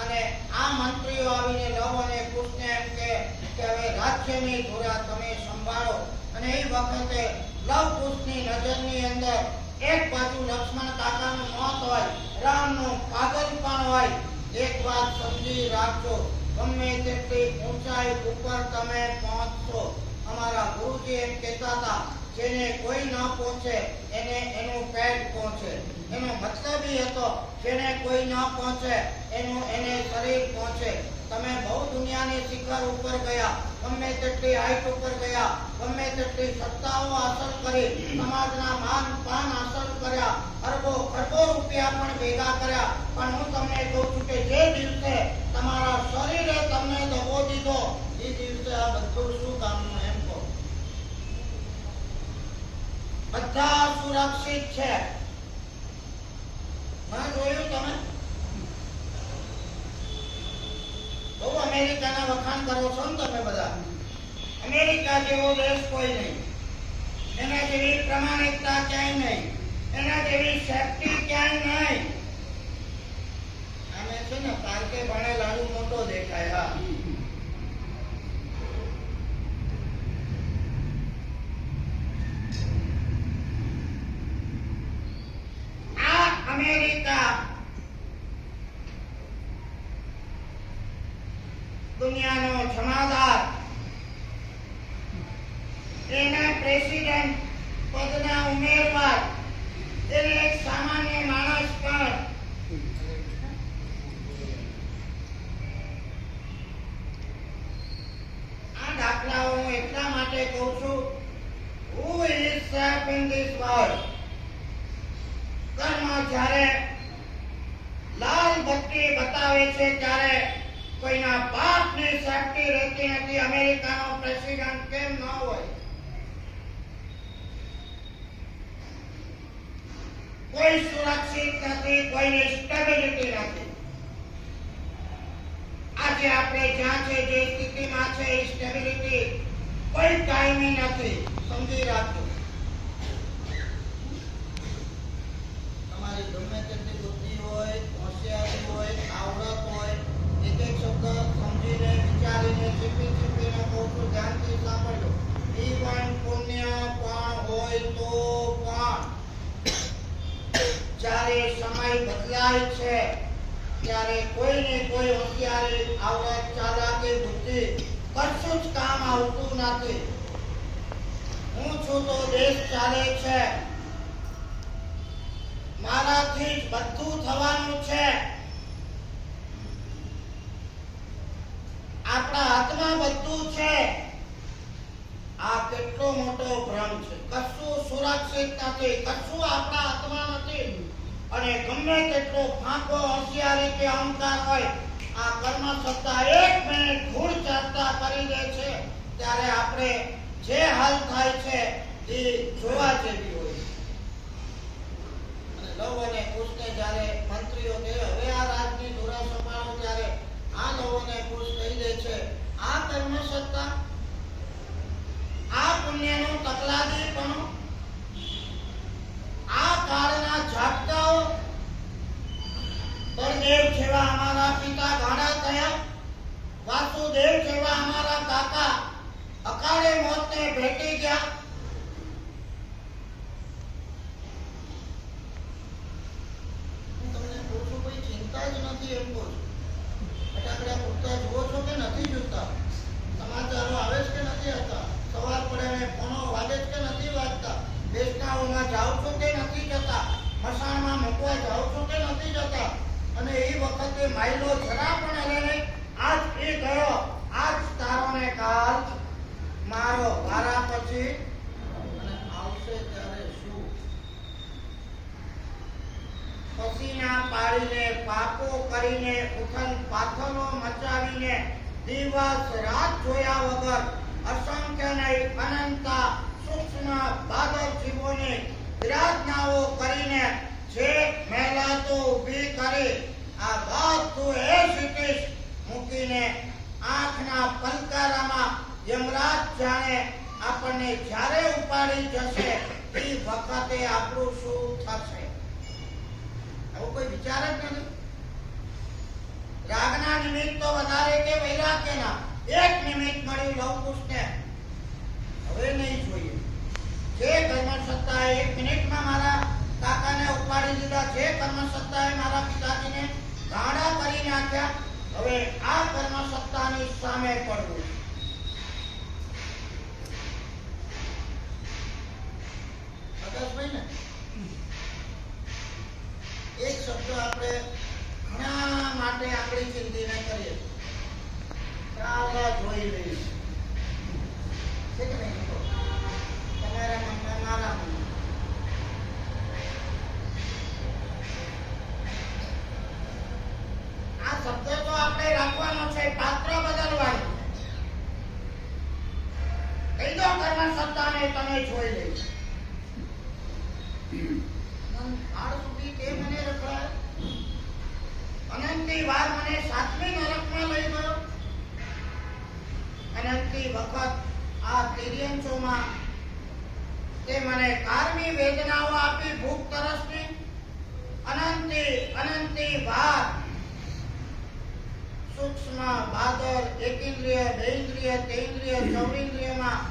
અને આ મંત્રીઓ આવીને લવ અને કુશને એમ કે હવે રાજ્યની ધુરા તમે સંભાળો. અને એ વખતે લવ કુશની નજરની અંદર એક બાજુ લક્ષ્મણ કાકાનું મોત હોય, રામનું પાગલપણ હોય. એક વાત સમજી રાખજો, ગમે તેટલી ઊંચાઈ ઉપર તમે પહોંચશો, અમારા ગુરુજી એમ કહેતા હતા, જેને કોઈ ન પહોંચે એને એનું પેટ પહોંચે. એનો મતલબ એ હતો જેને કોઈ ન પહોંચે એને શરીર પહોંચે. તમે બહુ દુનિયાની શિખર ઉપર ગયા, ગમે તેટલી હાઈટ ઉપર ગયા, ગમે તેટલી સત્તાઓ હાંસલ કરી, સમાજના માન પાન હાંસલ કર્યા, અરબો ખરબો રૂપિયા પણ ભેગા કર્યા, પણ હું તમને કહું છું કે જે દિવસે તમારા શરીરે તમને દબો દીધો એ દિવસે આ બધું શું કામનું એમ કહો. બધા સુરક્ષિત છે. મેં જોયું તમે બહુ અમેરિકાના વખાણ કરો છો ને તમે બધા. અમેરિકા જેવો દેશ કોઈ નહીં, એના જેવી પ્રમાણિકતા ક્યાંય નહીં, એના જેવી સેફટી ક્યાંય નહીં. આમે છે ને પાર્કે ભણેલાનું મોટો દેખાય. હા, અમેરિકા દુનિયાનો જમાદાર, એના પ્રેસિડેન્ટ પદના ઉમેદવાર, એને એક સામાન્ય માણસ પર આ દાખલાઓ હું એટલા માટે કહું છું, who is safe in this world? કર્મ જ્યારે લાલ બત્તી બતાવે છે ત્યારે કોઈના બાપની સેફટી રહેતી નથી. અમેરિકાનો પ્રેસિડેન્ટ કેમ ન હોય? કોઈ સુરક્ષિત નથી, કોઈની સ્ટેબિલિટી નથી. આજે આપણે જ્યાં છે, જે સ્થિતિમાં છે, એ સ્ટેબિલિટી કોઈ કાયમી નથી. સમજી રાખજો. તમારી ગમે તેટલી બુદ્ધિ હોય, હોશિયારી હોય, આવડત હોય, એક એક શબ્દ સમજીને વિચારીને ચીપીને કહું છું, ધ્યાનથી સાંભળજો. ઈવન પુણ્ય પણ હોય તો પણ જ્યારે સમય બદલાય છે ત્યારે કોઈને કોઈ હોશિયારી, આવડત, ચાલાકી, બુદ્ધિ કશું જ કામ આવતું નથી. હું છું તો દેશ ચાલે છે, મારાથી જ બધું થવાનું છે. આપણા હાથમાં બધું છે. આ કેટલો મોટો ભ્રમ છે. કશું સુરક્ષિત નથી, કશું આપણા હાથમાં નથી. અને ગમે તેટલો ફાંકો, હોશિયારી કે અહંકાર હોય, આ કર્મ સત્તા 1 મિનિટ ધૂળ ચાટતા કરી દે છે ત્યારે આપણે જે હાલ થાય છે એ જોવા જેવી હોય. અને લવ અને કુશને જ્યારે મંત્રીઓ કે હવે આ રાજની ધુરા સંભાળો ત્યારે આ લવ અને કુશ કહી દે છે, આ કર્મ સત્તા, આ પુણ્યનું તકલાદીપણું, આ કાળના ઝાટકાઓ, બળદેવ જેવા અમારા પિતા ગાડા થયા, વાસુદેવ જેવા અમારા કાકા અકાળે મોતને ભેટી ગયા. હું તમને કહું છું, કોઈ ચિંતા જ નથી એમ કહું છું. ફટાકડા ફૂટતા જુઓ છો કે નથી જોતા? સમાચારો આવે છે કે નથી આવતા? સવાર પડે ને ફોનો વાગે છે કે નથી વાગતા? બેસનાઓમાં જાઓ છો કે નથી જતા? મસાણમાં મૂકવા જાઓ છો કે નથી જતા? અને એ વખતે માયલો જરા પણ હલે નહીં. આજ એ ગયો, આજ તારો ને કાલ મારો. વારા પછી અને આવશે ત્યારે શું? પસીના પાડીને, પાપો કરીને, ઉથલ પાથલો મચાવીને, દિવસ રાત જોયા વગર અસંખ્ય નહીં અનંતા સૂક્ષ્મ બાદલ જીવોને વિરાજનાઓ કરીને જે મહેલા તો ઊભી કરી, આ બધું એ ક્ષિતિજ મૂકીને આંખના પલકારામાં યમરાજ જાણે આપણને જ્યારે ઉપાડી જશે એ વખતે આપણું શું થશે? આવું કોઈ વિચાર જ નથી. રાગના નિમિત્ત તો વધારે કે વૈરાગ્યના? એક નિમિત્ત મળ્યું લવકુશને, હવે નહીં જોઈએ. જે કર્મ સત્તાએ 1 મિનિટમાં મારા કાકાને ઉપાડી દીધા, જે કર્મ સત્તાએ મારા પિતાજીને ગાંડા કરી નાખ્યા, હવે આ કર્મ સત્તાની સામે પડવું. આકાશભાઈ ને એક શબ્દ આપણે ઘણા માટે આપણી ચિંતીને કરીએ, ચાલા જોઈ લઈશ છે કે નહીં? તમારા મનમાં, મારા મનમાં. આ શબ્દ તો આપણે રાખવાનો છે, પાત્ર બદલવાનું. કહી દો કર્મ સત્તાને તમે જોઈ લઈશ. આજ સુધી તે મને રખડાય, અનંતી વાર મને સાતમી નરકમાં લઈ ગયો, અનંતી વખત આ તિર્યંચોમાં તે મને કારની વેદનાઓ આપી, ભૂખ તરસની અનંતી વાર સૂક્ષ્મ બાદર એકેન્દ્રિય, બેઇન્દ્રિય, તેઇન્દ્રિય, ચૌરિન્દ્રિયમાં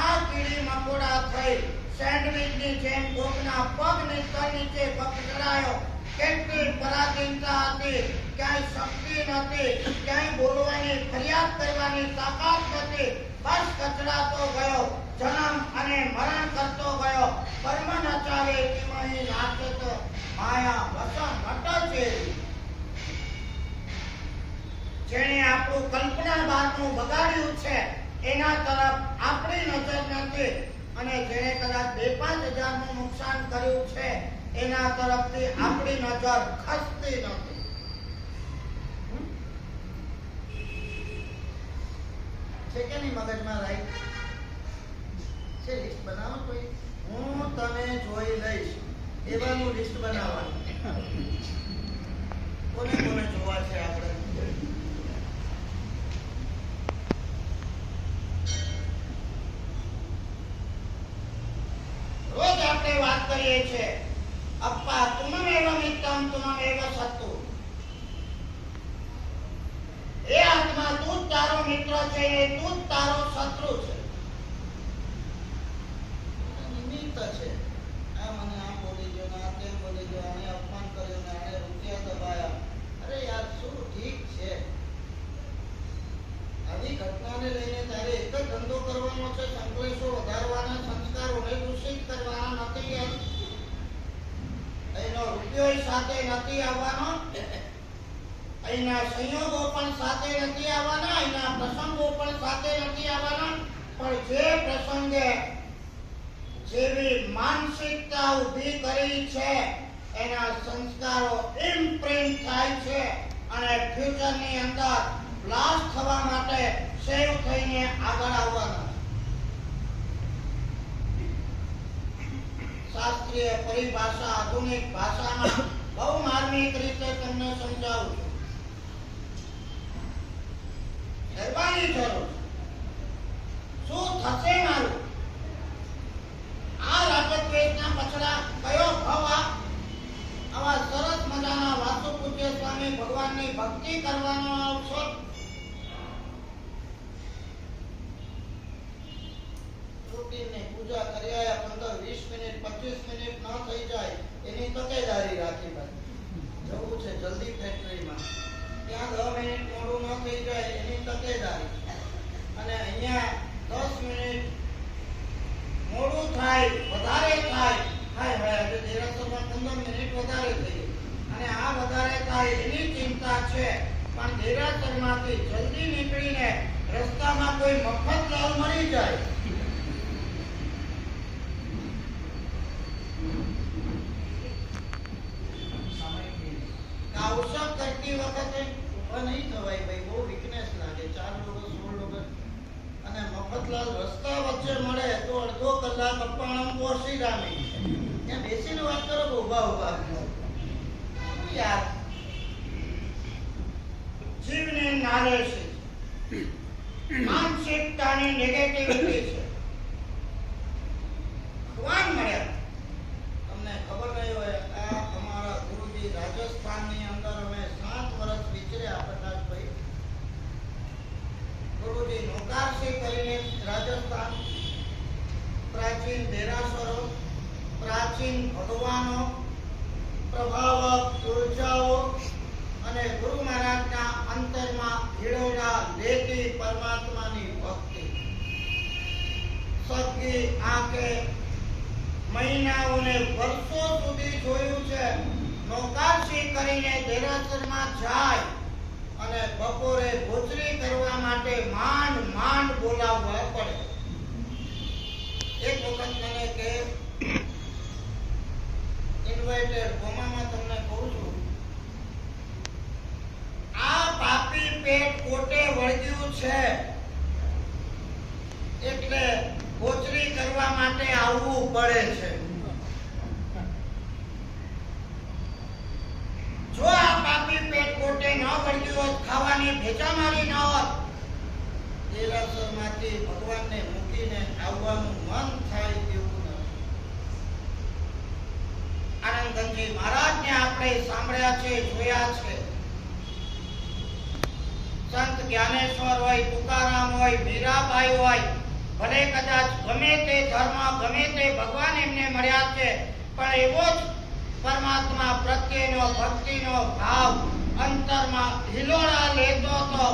આ કીડી મકોડા થઈ સેન્ડવિચની જેમ કોકના પગ નીચે નીચે પકડાયો. કેટલી પરાધીનતા હતી, ક્યાંય શક્તિ નથી, ક્યાંય બોલવાની, ફરિયાદ કરવાની તાકાત નથી. બસ કચડાતો ગયો, જન્મ અને મરણ કરતો ગયો. કર્મ નચાવે તેમાં નાચત માયા વસન નટ છે. જેણે આપણું કલ્પના બહારનું બગાડ્યું છે એના તરફ આપણી નજર નથી, અને જેણે કદાચ 2-5 હજારનું નુકસાન કર્યું છે એના તરફથી આપણી નજર ખસતી નથી. છે કે નહીં મગજમાં? રાઈટ છે. લિસ્ટ બનાવો કોઈ, હું તને જોઈ લઈશ એવાનું લિસ્ટ બનાવવાનું. કોને કોને જોવા છે આપણે? રોજ આપણે વાત કરીએ છીએ, અપ્પા તુમમેવ મિત્તમ તુમમેવ શત્રુ. એ આત્મા તું જ તારો મિત્ર છે, તું જ તારો શત્રુ છે. નિમિત્ત છે. આ મને આમ બોલી ગયો, ને આ તેમ બોલી ગયો, આને અપમાન કર્યું, ને આને રૂપિયા દબાયા. અરે યાર, શું ઠીક છે? આવી ઘટનાને લઈને તારે એક જ ધંધો કરવાનો છે, સંકલેશો વધારવાના, સંસ્કારોને દૂષિત કરવાના નથી. એનો રૂપિયો સાથે નથી આવવાનો, અહીંના સંયોગો પણ સાથે નથી આવવાના, અહીંના પ્રસંગો પણ સાથે નથી આવવાના. પણ જે પ્રસંગે જેવી માનસિકતા ઊભી કરી છે એના સંસ્કારો ઇમ્પ્રિન્ટ થાય છે, અને ફ્યુચરની અંદર બ્લાસ્ટ થવા માટે સેવ થઈને આગળ આવવાના. શાસ્ત્રીય પરિભાષા, આધુનિક ભાષામાં બહુ માર્મિક રીતે તમને સમજાવું છું. મહેરબાની જરૂર. શું થશે મારું? આ રાગદ્વેષના પછડા કયો ભાવ? આવા સરસ મજાના વાસુ પૂજ્ય સ્વામી ભગવાનની ભક્તિ કરવાનો અવસર. તકેદારી અને અહીંયા 10 મિનિટ મોડું થાય વધારે થાય હાય હાય આજે દેરાસરમાં 15 મિનિટ વધારે થઈ અને આ વધારે થાય એની ચિંતા છે પણ દેરાસરમાંથી જલ્દી નીકળીને રસ્તામાં કોઈ મફતલાલ મળી જાય આવશ્યક કરતી વખતે નહીં થવાય ભાઈ બહુ વીકનેસ લાગે 4 લોકો 16 લોકો અને મફતલાલ રસ્તા વચ્ચે મળે તો અડધો કલાક અપાણમ પહોંચી રામી ત્યાં બેસીને વાત કરો ઉભા ઉભા યાર જીવને નાલે છે માનસિકતાની નેગેટિવિટી છે ભગવાન મળ્યા તમને ખબર નહીં હોય આ અમારા ગુરુજી રાજસ્થાનની અંદર અમે 7 વર્ષ વિચર્યા પ્રકાશભાઈ ગુરુજી નોકારસી કરીને રાજસ્થાન પ્રાચીન દેરાસરો પ્રાચીન ભગવાનો પ્રભાવક ઉર્જાઓ અને ગુરુ મહારાજના અંતરમાં હિલોડા લેતી પરમાત્માની ભક્તિ સદગી આંખે મહિનાઓને વર્ષો સુધી જોયું છે નોકારસી કરીને દેરાસરમાં જાય અને બપોરે ભોજરી કરવા માટે માંડ બોલાવવા પડે એક વખત મને કે ઇન્વાઇટેડ કોમામાં તમને કહું છું આ પાપી પેટ કોટે વળગ્યું છે એટલે ભોજરી કરવા માટે આવવું પડે છે જો આ પાપી પેટ કોટે ન વળગ્યું હોત ખાવાની ભેજામારી ન હોત દેરાસરમાંથી ભગવાનને મૂકીને આવવાનું મન થાય તેવું નથી આનંદગંજી મહારાજને આપણે સાંભળ્યા છે જોયા છે સંત જ્ઞાનેશ્વર હોય તુકારામ હોય મીરાબાઈ હોય ભલે કદાચ ગમે તે ધર્મ ગમે તે ભગવાન એમને મળ્યા છે પણ એવો જ પરમાત્મા પ્રત્યેનો ભક્તિનો ભાવ અંતરમાં હિલોળા લેતો હતો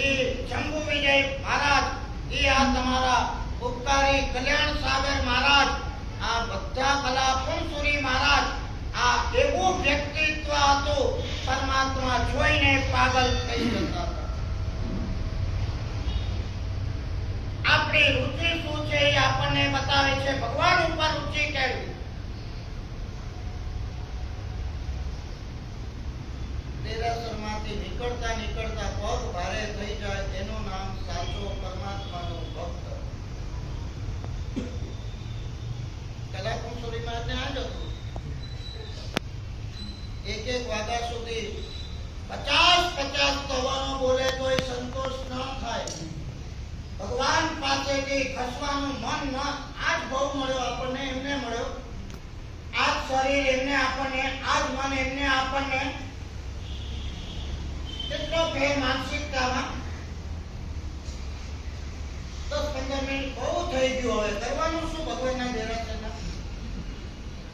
એ શંભુ વિજય મહારાજ એ આ તમારા ઉપકારી કલ્યાણ સાગર મહારાજ આ બધા કલાપુંસુરી મહારાજ આ એવું વ્યક્તિત્વ હતું પરમાત્મા જોઈને પાગલ થઈ જતા હતા આપણી રુચિ શું છે એ આપણને બતાવે છે ભગવાન ઉપર રુચિ કેળવી દેરાસરમાંથી નીકળતા પગ ભારે થઈ જાય એનું નામ સાચો પરમાત્માનો ભક્ત કલાકુંસુરીમાં ત્યાં જ હતું એક વાગ્યા સુધી 50 તવાનો બોલે તોય સંતોષ ન થાય ભગવાન પાસેથી ખસવાનું મન ન આજ બહુ મળ્યો આપણને એમને મળ્યો આજ શરીર એમને આપણને આજ મન એમને આપણને કેટલો ભેર માનસિકતામાં 10-15 મિનિટ બહુ થઈ ગયું હવે કરવાનું શું ભગવાનના દેરાસરમાં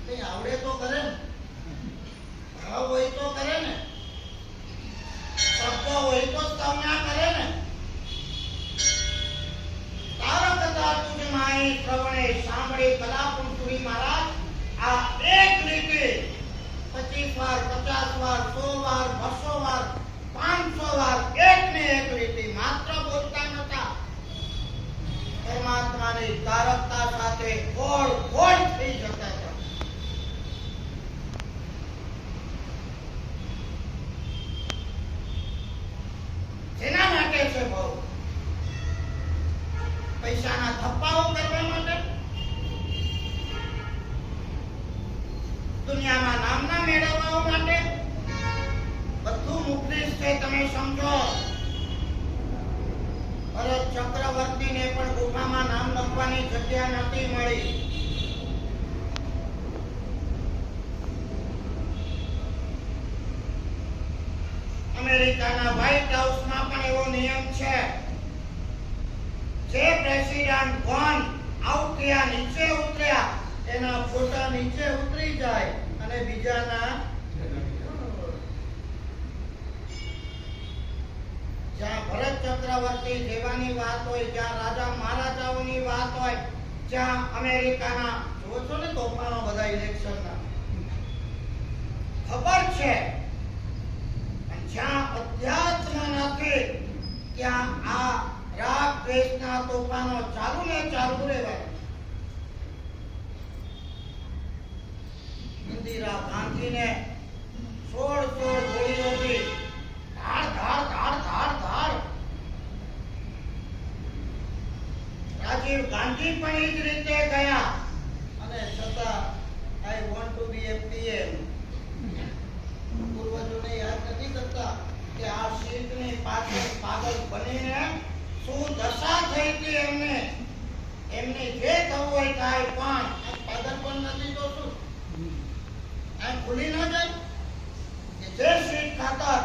કઈ આવડે તો કરે ને ભાવ હોય તો કરે ને શબ્દ હોય તો સ્તવના કરે ને તારકતા તુજ માઈ શ્રવણે સાંભળે કલાપુંસુરી મહારાજ આ એક લીટી 25 વાર 50 વાર 100 વાર 200 વાર 500 વાર એક ને એક લીટી માત્ર બોલતા નતા પરમાત્માની તારકતા સાથે ગોળ થઈ જતા હતા જેના માટે છે બહુ પૈસાના થપ્પાઓ કરવા માટે દુનિયામાં નામના મેળવવા માટે બધું મુક્તિશ છે તમે સમજો ભરત ચક્રવર્તીને પણ ગુફામાં નામ લખવાની જગ્યા નથી મળી અમેરિકાના વ્હાઇટ હાઉસમાં પણ એવો નિયમ છે જે પ્રેસિડેન્ટ કોણ આઉટ થયા નીચે ઉતર્યા એના ફોટા નીચે ઉતરી જાય અને બીજાના જ્યાં ભરત ચક્ર ચક્રવર્તી જેવાની વાત હોય, જ્યાં રાજા મહારાજાઓની વાત હોય, જ્યાં અમેરિકાના જો છો ને તોફાનો બધા ઇલેક્શનના ખબર છે, જ્યાં અધ્યાત્મ નથી ત્યાં આ રાગ દ્વેષના તોફાનો ચાલુ ને ચાલુ રહેવાય. ઇન્દિરા ગાંધીને 16 ગોળીઓથી ધાડ ધાડ ધાડ ધાડ ધાડ. રાજીવ ગાંધી પણ એ જ રીતે ગયા અને છતાં I want to be a PM. પૂર્વજોને યાદ નથી કરતા કે આ શીખની પાછળ પાગલ બનીને શું દશા થઈ હતી એમને જે થવું હોય થાય, પણ પાગલ પણ નથી તો શું આ ભૂલી ન જાય કે જે શીખ ખાતર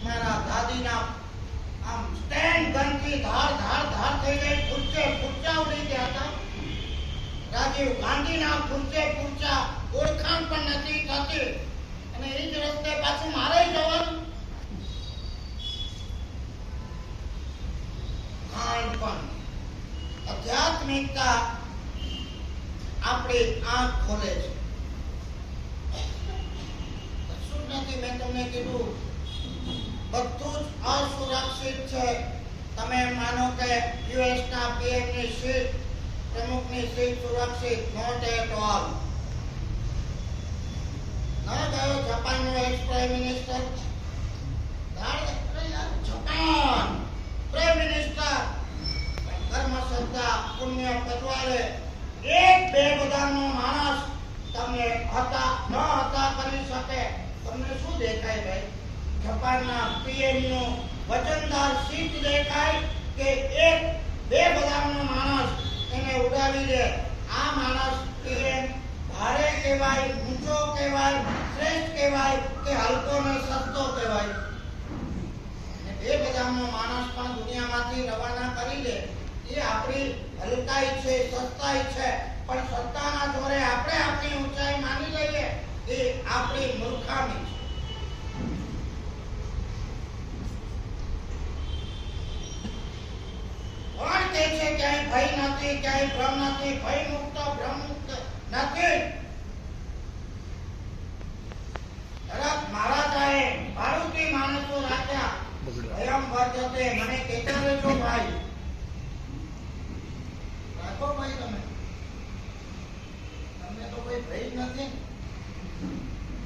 મારા દાદીના આમ સ્ટેન્ડ ગનથી ધાર ધાર ધાર થઈ ગઈ, ફૂચ્ચા ઉડી ગયા હતા. રાજીવ ગાંધીના ફૂચ્ચા ઓળખાણ પણ નથી થતી અને એ જ રસ્તે પાછું મારે જવાનું. પણ આધ્યાત્મિકતા આપણી આંખ ખોલે છે. શું નથી, મેં તમને કીધું બધું જ અસુરક્ષિત છે. તમે માનો કે યુએસ ના પીએમ ની સીટ, પ્રમુખની સીટ સુરક્ષિત, નોટ એટ ઓલ. ના ગયો જાપાનનો ex prime minister, Japan prime minister ધર્મશ્રદ્ધા પુણ્ય પદવાળે એક બે બધાનો માણસ તમને હતા કરી શકે. તમને શું દેખાય ભાઈ? જાપાનના પીએમ નું વચનદાર સીટ દેખાય કે એક બે બધાનો માણસ એને ઉડાવી દે? આ માણસ પીએમ ભારે કહેવાય, ઊંચો કહેવાય, શ્રેષ્ઠ કહેવાય કે હલકો ને સસ્તો કહેવાય? બે બધાનો માણસ પણ દુનિયામાંથી રવાના કરી દે એ આપણી હલકાઈ છે, સસ્તાઈ છે. પણ સત્તાના જોરે આપણે આપણી ઊંચાઈ માની લઈએ એ આપણી મૂર્ખામી છે. કોણ કહે છે ક્યાંય ભય નથી, ક્યાંય ભ્રમ નથી? ભય મુક્ત ભ્રમ મુક્ત નથી. મહારાજાએ ભારૂતી માણસો રાખ્યા, ભયમ વર્તતે, મને કહેતા રહેજો ભાઈ. રાખો ભાઈ, તમને તો કોઈ ભય નથી,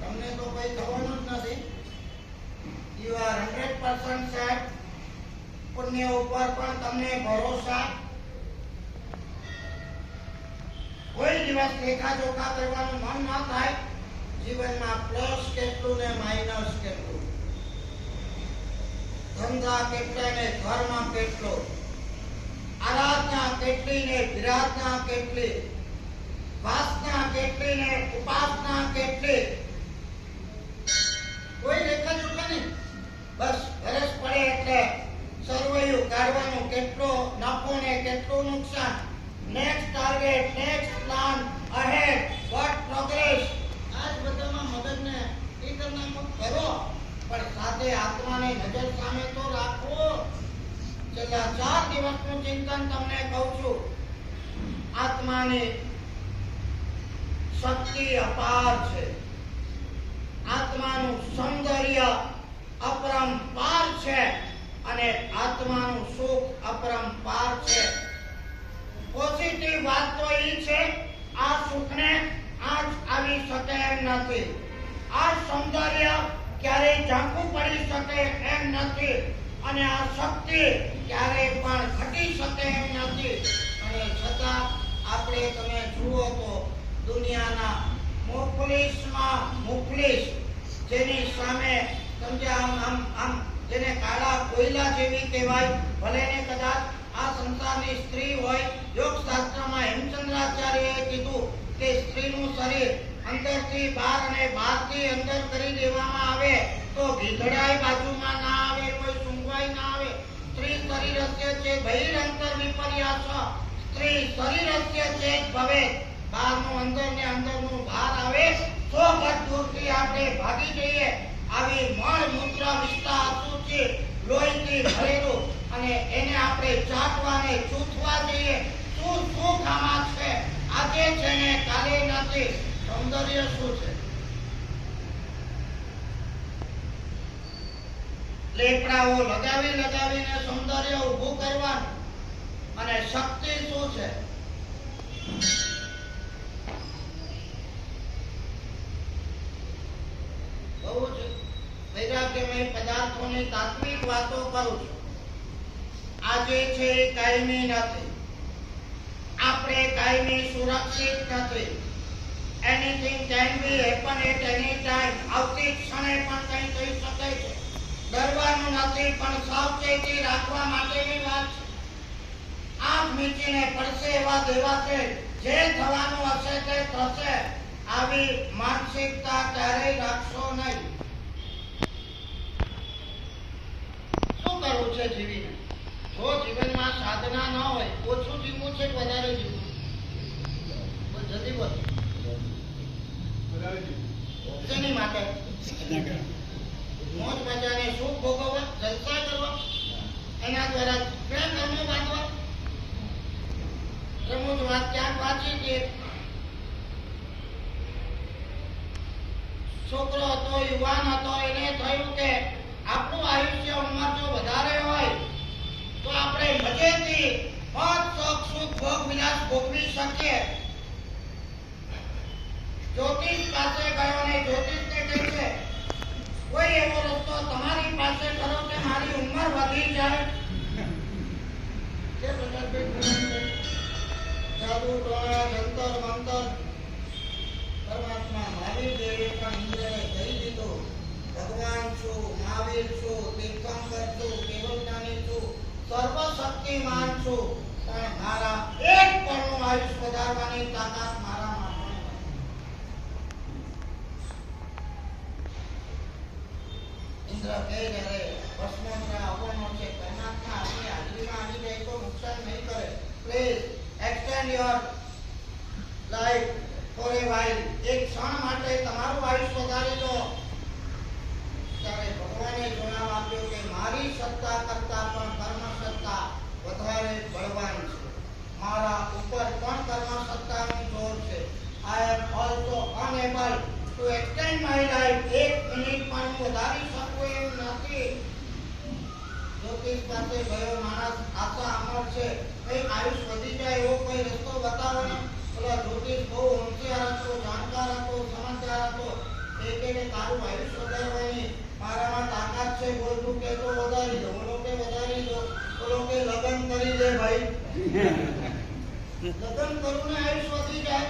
તમને તો કોઈ થવાનું જ નથી. You are 100% set. પુણ્ય ઉપર પણ તમને ભરોસા. કોઈ દિવસ લેખાજોખા કરવાનું મન ન થાય જીવનમાં પ્લસ કેટલું ને માઇનસ કેટલું, ધંધા કેટલા ને ઘરમાં કેટલો, આરાધના કેટલી ને વિરાધના કેટલી, વાસના કેટલી ને ઉપાસના કેટલી. કોઈ લેખાજોખા નહીં. બસ વરસ પડે એટલે સર્વૈયું કાઢવાનું, કેટલો નફો ને કેટલું નુકસાન, next target, next plan, ahead, what progress. આજ બધામાં મગજને એ કરનાખો કરો, પણ સાથે આત્માને નજર સામે તો રાખો. છેલ્લા 4 દિવસનું ચિંતન તમને કહું છું. આત્માની શક્તિ અપાર છે, આત્માનું સૌંદર્ય અપરંપાર છે અને આત્માનું સુખ અપરંપાર છે. પોઝિટિવ વાત તો એ છે આ સુખને આજ આવી શકે એમ નથી, આ સૌંદર્ય ક્યારેય ઝાંખું પડી શકે એમ નથી અને આ શક્તિ ક્યારેય પણ ઘટી શકે એમ નથી. અને છતાં આપણે તમે જુઓ તો દુનિયાના મુફલિસમાં મુફલિસ, જેની સામે સમજ્યા આમ જેને કાળા કોયલા જેવી કહેવાય, ભલે ને કદાચ આ સંસારની સ્ત્રી હોય. યોગ શાસ્ત્રમાં હેમચંદ્રાચાર્યએ કીધું કે સ્ત્રીનું શરીર અંદરથી બહાર અને બહારથી અંદર કરી દેવામાં આવે તો ગીધડાઈ બાજુમાં ના આવે, કોઈ સૂંઘવાઈ ના આવે. સ્ત્રી શરીરસ્ય ચેત બહિરંતર વિપર્યાસ, સ્ત્રી શરીરસ્ય ચેત ભવેત. બહારનું અંદર ને અંદરનું બહાર આવે. 100 ગજ દૂરથી આપણે ભાગી જઈએ. આવી મળ મૂત્ર વિસ્તા અશુચિ બિસ્કિટ લોહીથી ભરેલું અને એને આપણે ચાટવાને ચૂથવા જઈએ. શું સુખ આમાં છે? આજે છે ને કાલે નથી. સૌંદર્ય શું છે? લેપડાઓ લગાવીને સૌંદર્ય ઊભું કરવાનું. અને શક્તિ શું છે? બહુ જ વૈરાગ્યમય પદાર્થોની તાત્વિક વાતો કરું છું. આજે છે એ કાયમી નથી. આપણે કાયમી સુરક્ષિત નથી. Anything can be happen at any time. આવતી ક્ષણે પણ કંઈ થઈ શકે છે. ડરવાનું નથી, પણ સાવચેતી રાખવા માટેની વાત છે. આંખ મીચીને પડશે એવા દેવાશે. જે થવાનું હશે તે થશે. આવી માનસિકતા ક્યારેય રાખશો નહીં. શું કરવું છે જીવીને? જો જીવનમાં સાધના ન હોય, ઓછું જીવવું છે કે વધારે જીવવું? જલ્દી બોલ. શેની માટે? મોજ મજાને સુખ ભોગવવા, જલસા કરવા, એના દ્વારા પ્રેમ કર્મો બાંધવા. રમૂજ વાત ક્યાંક વાંચી હતી. છોકરો હતો, યુવાન હતો, એને થયું કે આપણું આયુષ્ય ઉંમર જો વધારે હોય તો આપણે મજેથી મોજ શોખ સુખ ભોગ વિલાસ ભોગવી શકીએ. જ્યોતિષ પાસે ગયો અને જ્યોતિષને કહે છે, કોઈ એવો રસ્તો તમારી પાસે કરો કે મારી ઉંમર વધી જાય? કે જાદુ ટોણા જંતર મંતર પરમાત્મા મહાવીર દેવે પણ ઇન્દ્રને કહી દીધું, ભગવાન છું, મહાવીર છું, તીર્થંકર છું, કેવલજ્ઞાની છું, સર્વશક્તિમાન છું, પણ મારા એક પળનું આયુષ્ય વધારવાની તાકાત મારામાં નથી. ઇન્દ્ર કહે રે ભસ્મોત્રા અવનો છે, પરમાત્મા આપણી હાજરીમાં આવી જાય તો નુકસાન નહીં કરે. Please extend your life for a while. એક ક્ષણ માટે તમારું આયુષ્ય વધારી દો. ત્યારે ભગવાને જવાબ આપ્યો કે મારી સત્તા કરતા પણ કર્મ સત્તા વધારે બળવાન છે. મારા ઉપર પણ કર્મ સત્તાનું જોર છે. I am also unable to extend my life. એક મિનિટ પણ વધારી શકું એમ નથી. જ્યોતિષ પાસે ગયો માણસ, આશા અમર છે, એક આયુષ વધી જાય એવો કોઈ રસ્તો બતાવો ને. પેલા જ્યોતિષ બહુ હોશિયાર હતો, જાણકાર હતો, સમજદાર હતો. એ કે તારું આયુષ વધારવાની મારામાં તાકાત છે, બોલતું કે તો વધારી દો, બોલો કે વધારી દો, બોલો કે લગ્ન કરી દે ભાઈ. લગ્ન કરું ને આયુષ વધી જાય.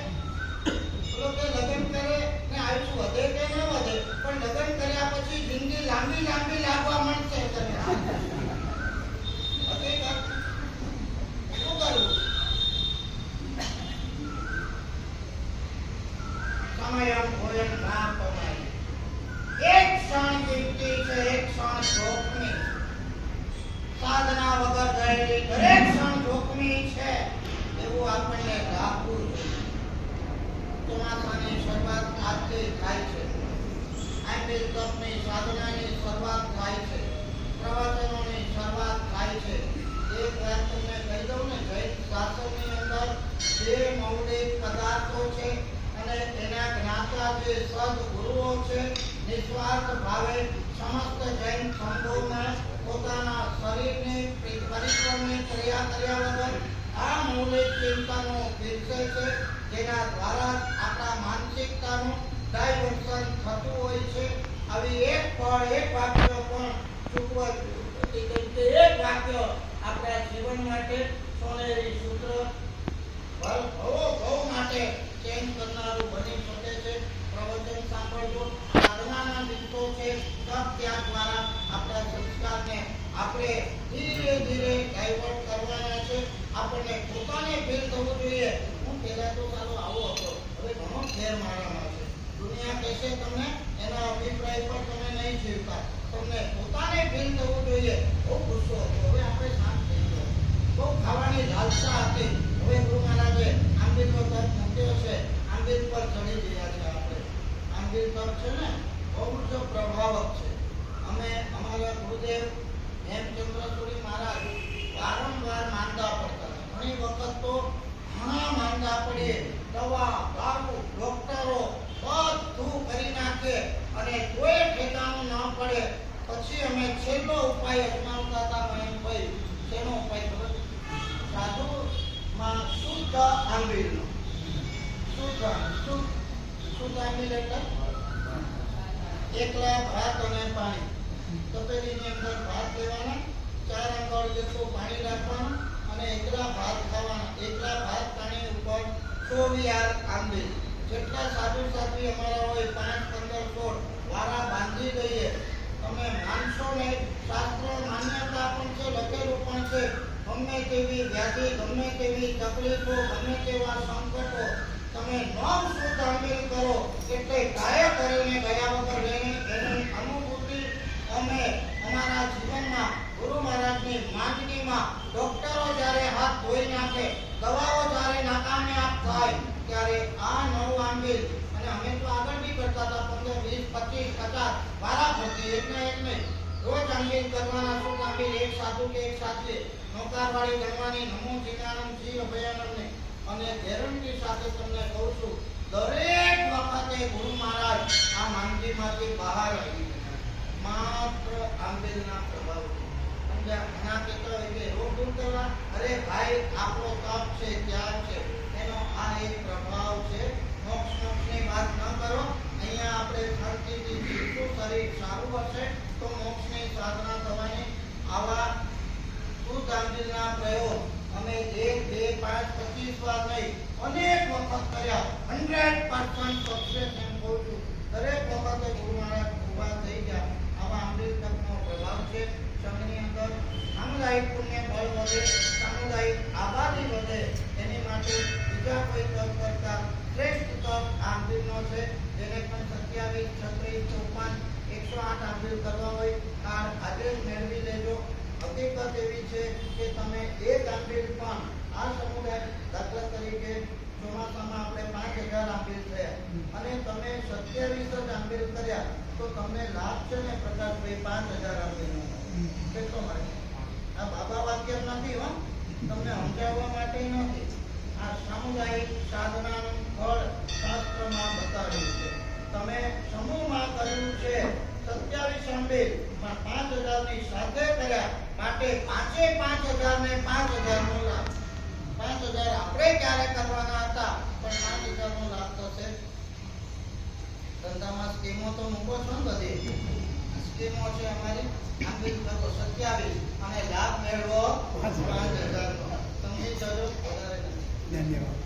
બોલો કે લગ્ન કરે ને આયુષ વધે કે ન વધે, પણ લગ્ન કર્યા પછી જિંદગી લાંબી લાંબી લાગવા માંડશે. સમયમ ભોયમ ના પમાય. એક ક્ષણ કિંમતી છે, એક ક્ષણ જોખમી. સાધના વગર ગયેલી દરેક ક્ષણ જોખમી છે એવું આપણને રાખવું જોઈએ. ચોમાસાની શરૂઆત આજથી થાય છે. આંબેલ તપની સાધનાની શરૂઆત થાય છે. પ્રવચનોની શરૂઆત થાય છે. એક વાત તમને કહી દઉં ને, જૈન શાસ્ત્રની અંદર જે મૌલિક પદાર્થો છે અને તેના જ્ઞાતા જે સદગુરુઓ છે, નિસ્વાર્થ ભાવે સમસ્ત જૈન સંઘોમાં પોતાના શરીરની પરિશ્રમની ક્રિયા કર્યા વગર આ મૌલિક ચિંતનો વિકસે છે, જેના દ્વારા આપણા માનસિકતાનું ડાયવર્ઝન થતું હોય છે. આવી એક પળ, એક વાક્ય પણ ચૂકવા એક વાક્ય આપણા જીવન માટે સોનેરી સૂત્ર ભવ માટે ચેન્જ કરનારું બની શકે છે. પ્રવચન સાંભળજો. સાધનાના દિવસો છે, તપ ત્યાગ દ્વારા આપણા સંસ્કારને આપણે ધીરે ધીરે ડાયવર્ટ કરવાના છે. આપણને પોતાને ફીલ થવું જોઈએ, હું પહેલા તો સારો આવો હતો, હવે ઘણો ફેર મારામાં છે. દુનિયા કહેશે તમને, એના અભિપ્રાય પર તમે નહીં જીવતા. તમને પોતાને ફીલ થવું જોઈએ, બહુ ગુસ્સો હતો, હવે આપણે શાંત થઈ ગયો. બહુ ખાવાની લાલસા હતી, હવે ગુરુ મહારાજે આંબીલનો તપ મૂક્યો છે, આંબીલ પર ચડી ગયા છે. આપણે આંબીલ તપ છે ને, બહુ જ પ્રભાવક છે. અમે અમારા ગુરુદેવ ગુરુદેવ હેમચંદ્રસુરી મહારાજ વારંવાર માંદા પડતા હતા. ઘણી વખત તો ઘણા માંદા પડે, દવા દારૂ ડોક્ટરો બધું કરી નાખે અને કોઈ ઠેકાણું ન પડે. પછી અમે છેલ્લો ઉપાય અજમાવતા હતા મહેશભાઈ. શેનો ઉપાય ખબર? સાધુમાં શુદ્ધ આંબીલનો. શુદ્ધ આંબીલ એટલે એકલા ભાત અને પાણી. તપેલીની અંદર ભાત લેવાના, 4 આંગળ જેટલું પાણી રાખવાનું અને એકલા ભાત ખાવાના. એકલા ભાત પાણી ઉપર 24 આંબીલ. જેટલા સાધુ સાધ્વી અમારા હોય 5, 15, 16 વારા બાંધી દઈએ. તમે માનશો ને, શાસ્ત્ર માન્યતા પણ છે, લખેલું પણ છે. ગમે તેવી વ્યાધિ, ગમે તેવી તકલીફો, ગમે તેવા સંકટો તમે 9 શુદ્ધ આંબીલ કરો એટલે ગાય કરીને ગયા વગર લઈને એની અનુભૂતિ અમે અમારા જીવનમાં ગુરુ મહારાજની માંદગીમાં ડોક્ટરો જ્યારે હાથ ધોઈ નાખે, દવાઓ જ્યારે નાકામયાબ થાય ત્યારે આ 9 આંબીલ. અને અમે તો આગળ બી કરતા હતા 15, 20, 25, 50 વારા ફરતી, એક નહીં રોજ આંબીલ કરવાના. શું આંબીલ? એક સાધુ કે એક સાધ્વી નોકારવાળી ગણવાની. નમો જીનાનંદ જી અભયાનંદને. અને ગેરંટી સાથે તમને કહું છું, દરેક વખતે ગુરુ મહારાજ આ માંદગીમાંથી બહાર આવી માત્ર આંબીલના પ્રભાવથી. સમજ્યા? ઘણા કહેતા હોય કે રોગ દૂર કરવા, અરે ભાઈ આપણો તપ છે, ત્યાગ છે, એનો આ એક પ્રભાવ છે. મોક્ષની વાત ન કરો. અહીંયા આપણે શાંતિથી જીવતું શરીર સારું હશે તો મોક્ષની સાધના થવાની. આવા શુદ્ધ આંબીલના પ્રયોગ અમે 1, 2, 5, 25 વાર નહીં, અનેક વખત કર્યા. 100% સક્સેસ એમ કહું છું. દરેક વખતે ગુરુ મહારાજ ઉભા થઈ ગયા. આવા આંબીલ તપનો પ્રભાવ છે. સંઘની અંદર સામુદાયિક પુણ્ય બળ વધે, સામુદાયિક આબાદી વધે, એની માટે બીજા કોઈ તપ કરતા શ્રેષ્ઠ તપ આંબીલનો છે. જેને પણ 27, 36, 54, 108 આંબીલ કરવા હોય આજે જ મેળવી લેજો. હકીકત એવી છે કે તમે એક આંબીલ પણ આ સમુદાય, દાખલા તરીકે ચોમાસામાં આપણે 5000 આંબીલ થયા અને તમે 27 જ આંબીલ કર્યા તો તમને લાભ છે ને પ્રકાશભાઈ 5000 આંબીલનો કેટલો મળે? આ બાબા વાક્ય નથી હો, તમને સમજાવવા માટે નથી. આ સામુદાયિક સાધનાનું ફળ શાસ્ત્રમાં બતાવ્યું છે. તમે સમૂહમાં કર્યું છે 27 આંબીલ પણ 5000 ની સાથે કર્યા માટે 5000 ને 5000 નો લાભ. 5000 આપણે ક્યારે કરવાના હતા પણ 5000 નો લાભ થશે. ધંધામાં સ્કીમો તો મૂકો છો ને, બધી સ્કીમો છે અમારી. આંબીલ કરો 27 અને લાભ મેળવો 5000 નો. સમજી જજો. વધારે ધન્યવાદ.